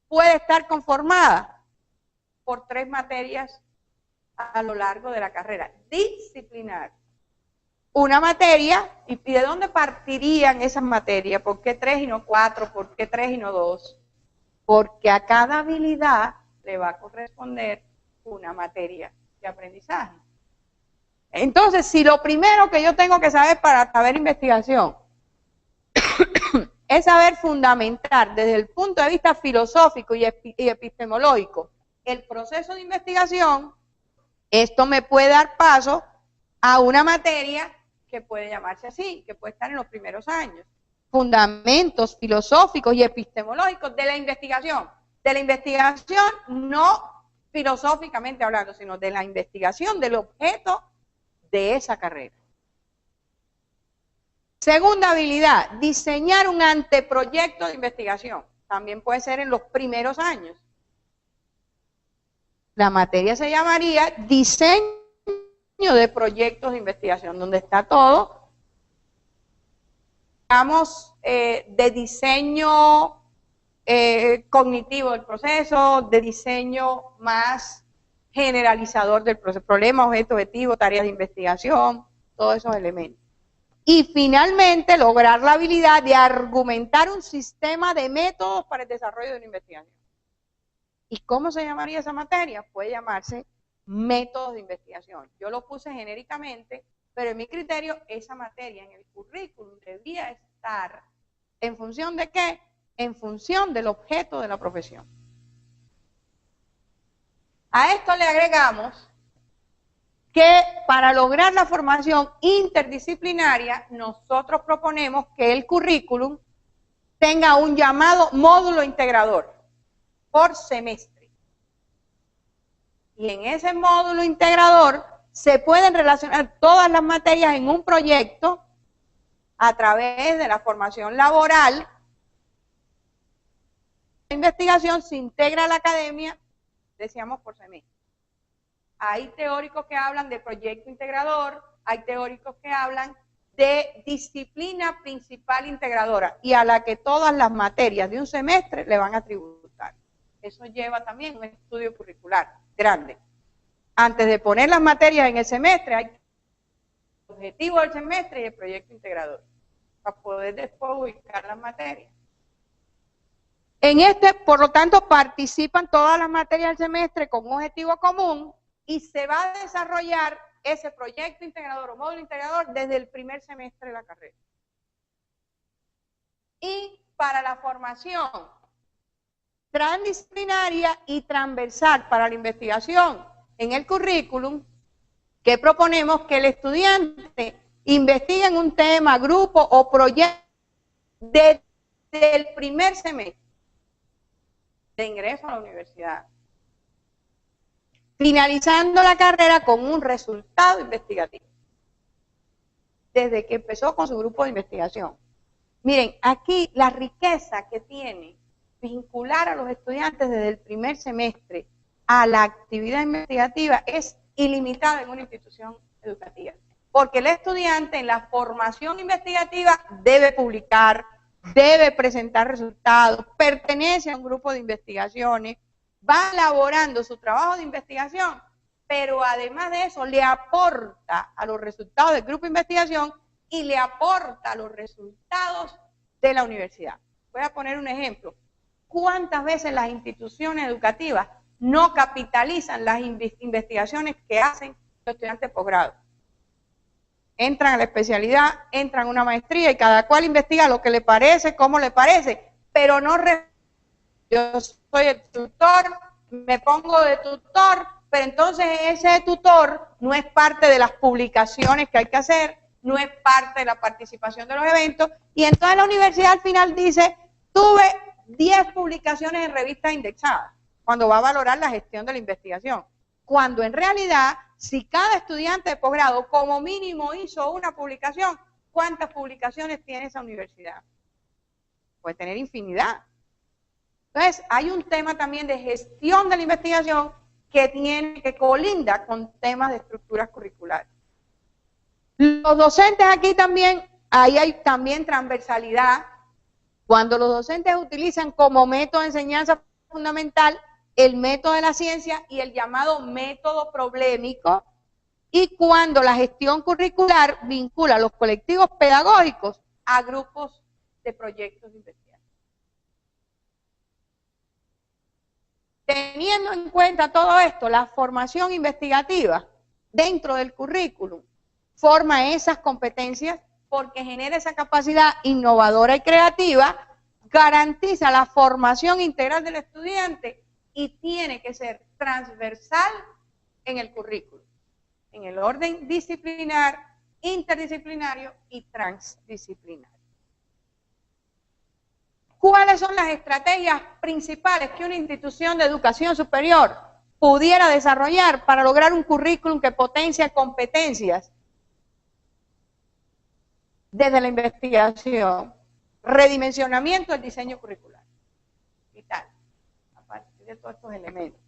puede estar conformada por 3 materias a lo largo de la carrera. Disciplinar. Una materia, ¿y de dónde partirían esas materias? ¿Por qué 3 y no 4? ¿Por qué 3 y no 2? Porque a cada habilidad le va a corresponder una materia de aprendizaje. Entonces, si lo primero que yo tengo que saber para saber investigación es saber fundamentar desde el punto de vista filosófico y epistemológico el proceso de investigación, esto me puede dar paso a una materia que puede llamarse así, que puede estar en los primeros años. Fundamentos filosóficos y epistemológicos de la investigación. De la investigación no filosóficamente hablando, sino de la investigación del objeto de esa carrera. Segunda habilidad, diseñar un anteproyecto de investigación. También puede ser en los primeros años. La materia se llamaría diseño de proyectos de investigación, donde está todo, digamos, de diseño cognitivo del proceso, de diseño más generalizador del proceso, problema, objeto, objetivo, tareas de investigación, todos esos elementos. Y finalmente lograr la habilidad de argumentar un sistema de métodos para el desarrollo de una investigación. ¿Y cómo se llamaría esa materia? Puede llamarse métodos de investigación. Yo lo puse genéricamente, pero en mi criterio esa materia en el currículum debería estar ¿en función de qué? En función del objeto de la profesión. A esto le agregamos que para lograr la formación interdisciplinaria, nosotros proponemos que el currículum tenga un llamado módulo integrador por semestre. Y en ese módulo integrador se pueden relacionar todas las materias en un proyecto a través de la formación laboral. La investigación se integra a la academia, decíamos, por semestre. Hay teóricos que hablan de proyecto integrador, hay teóricos que hablan de disciplina principal integradora y a la que todas las materias de un semestre le van a tributar. Eso lleva también un estudio curricular grande. Antes de poner las materias en el semestre, hay el objetivo del semestre y el proyecto integrador, para poder después ubicar las materias. En este, por lo tanto, participan todas las materias del semestre con un objetivo común y se va a desarrollar ese proyecto integrador o módulo integrador desde el primer semestre de la carrera. Y para la formación transdisciplinaria y transversal para la investigación en el currículum, que proponemos que el estudiante investigue en un tema, grupo o proyecto desde el primer semestre de ingreso a la universidad. finalizando la carrera con un resultado investigativo, desde que empezó con su grupo de investigación. Miren, aquí la riqueza que tiene vincular a los estudiantes desde el primer semestre a la actividad investigativa es ilimitada en una institución educativa, porque el estudiante en la formación investigativa debe publicar, debe presentar resultados, pertenece a un grupo de investigaciones, va elaborando su trabajo de investigación, pero además de eso le aporta a los resultados del grupo de investigación y le aporta a los resultados de la universidad. Voy a poner un ejemplo. ¿Cuántas veces las instituciones educativas no capitalizan las investigaciones que hacen los estudiantes de posgrado? Entran a la especialidad, entran a una maestría y cada cual investiga lo que le parece, cómo le parece, pero no... Yo soy el tutor, me pongo de tutor, pero entonces ese tutor no es parte de las publicaciones que hay que hacer, no es parte de la participación de los eventos, y entonces la universidad al final dice, tuve 10 publicaciones en revistas indexadas, cuando va a valorar la gestión de la investigación. Cuando en realidad, si cada estudiante de posgrado como mínimo hizo una publicación, ¿cuántas publicaciones tiene esa universidad? Puede tener infinidad. Entonces, hay un tema también de gestión de la investigación que colinda con temas de estructuras curriculares. Los docentes aquí también, ahí hay también transversalidad. Cuando los docentes utilizan como método de enseñanza fundamental el método de la ciencia y el llamado método problemático, y cuando la gestión curricular vincula a los colectivos pedagógicos a grupos de proyectos de investigación. Teniendo en cuenta todo esto, la formación investigativa dentro del currículum forma esas competencias porque genera esa capacidad innovadora y creativa, garantiza la formación integral del estudiante y tiene que ser transversal en el currículum, en el orden disciplinar, interdisciplinario y transdisciplinario. ¿Cuáles son las estrategias principales que una institución de educación superior pudiera desarrollar para lograr un currículum que potencie competencias desde la investigación? Redimensionamiento del diseño curricular. Vital, a partir de todos estos elementos.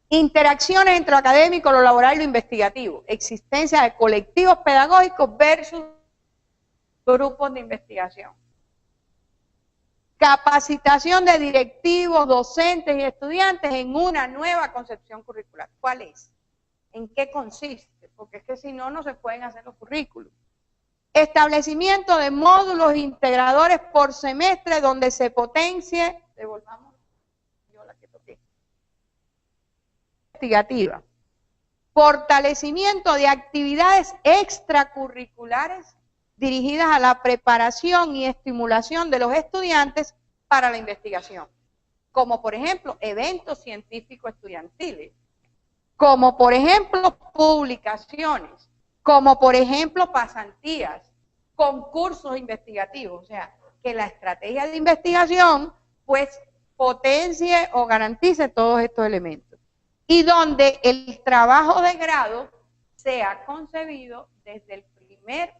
Interacciones entre lo académico, lo laboral y lo investigativo. Existencia de colectivos pedagógicos versus grupos de investigación. Capacitación de directivos, docentes y estudiantes en una nueva concepción curricular. ¿Cuál es? ¿En qué consiste? Porque es que si no, no se pueden hacer los currículos. Establecimiento de módulos integradores por semestre donde se potencie, devolvamos yo la que toqué, investigativa. Fortalecimiento de actividades extracurriculares dirigidas a la preparación y estimulación de los estudiantes para la investigación, como por ejemplo eventos científicos estudiantiles, como por ejemplo publicaciones, como por ejemplo pasantías, concursos investigativos, o sea, que la estrategia de investigación pues potencie o garantice todos estos elementos, y donde el trabajo de grado sea concebido desde el primer.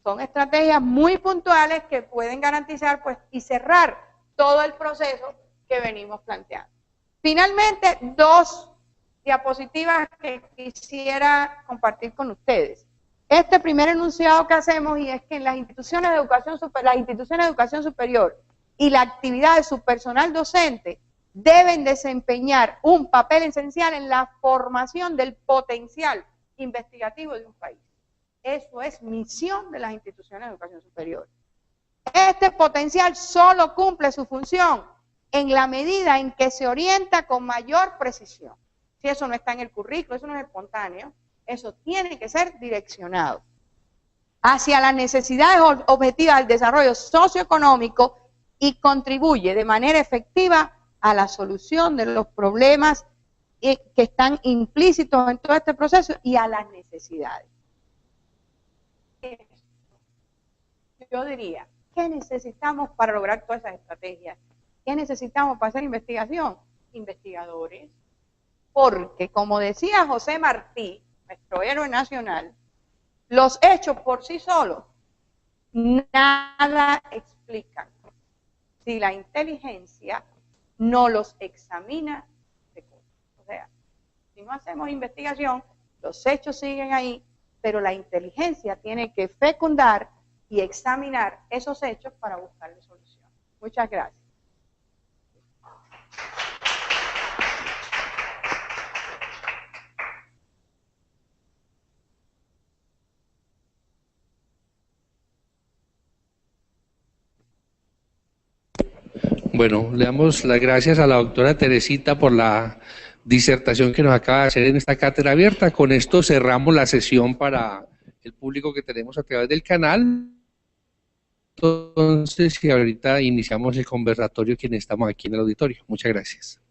Son estrategias muy puntuales que pueden garantizar pues y cerrar todo el proceso que venimos planteando. Finalmente, dos diapositivas que quisiera compartir con ustedes. Este primer enunciado que hacemos, y es que en las instituciones de educación superior y la actividad de su personal docente deben desempeñar un papel esencial en la formación del potencial investigativo de un país. Eso es misión de las instituciones de educación superior. Este potencial solo cumple su función en la medida en que se orienta con mayor precisión. Si eso no está en el currículo, eso no es espontáneo, eso tiene que ser direccionado hacia las necesidades objetivas del desarrollo socioeconómico y contribuye de manera efectiva a la solución de los problemas que están implícitos en todo este proceso y a las necesidades. Yo diría, ¿qué necesitamos para lograr todas esas estrategias? ¿Qué necesitamos para hacer investigación? investigadores, porque como decía José Martí, nuestro héroe nacional, los hechos por sí solos nada explican si la inteligencia no los examina. O sea, si no hacemos investigación, los hechos siguen ahí, pero la inteligencia tiene que fecundar y examinar esos hechos para buscarle solución. Muchas gracias. Bueno, le damos las gracias a la doctora Teresita por la disertación que nos acaba de hacer en esta cátedra abierta. Con esto cerramos la sesión para el público que tenemos a través del canal. Entonces, y ahorita iniciamos el conversatorio quienes estamos aquí en el auditorio. Muchas gracias.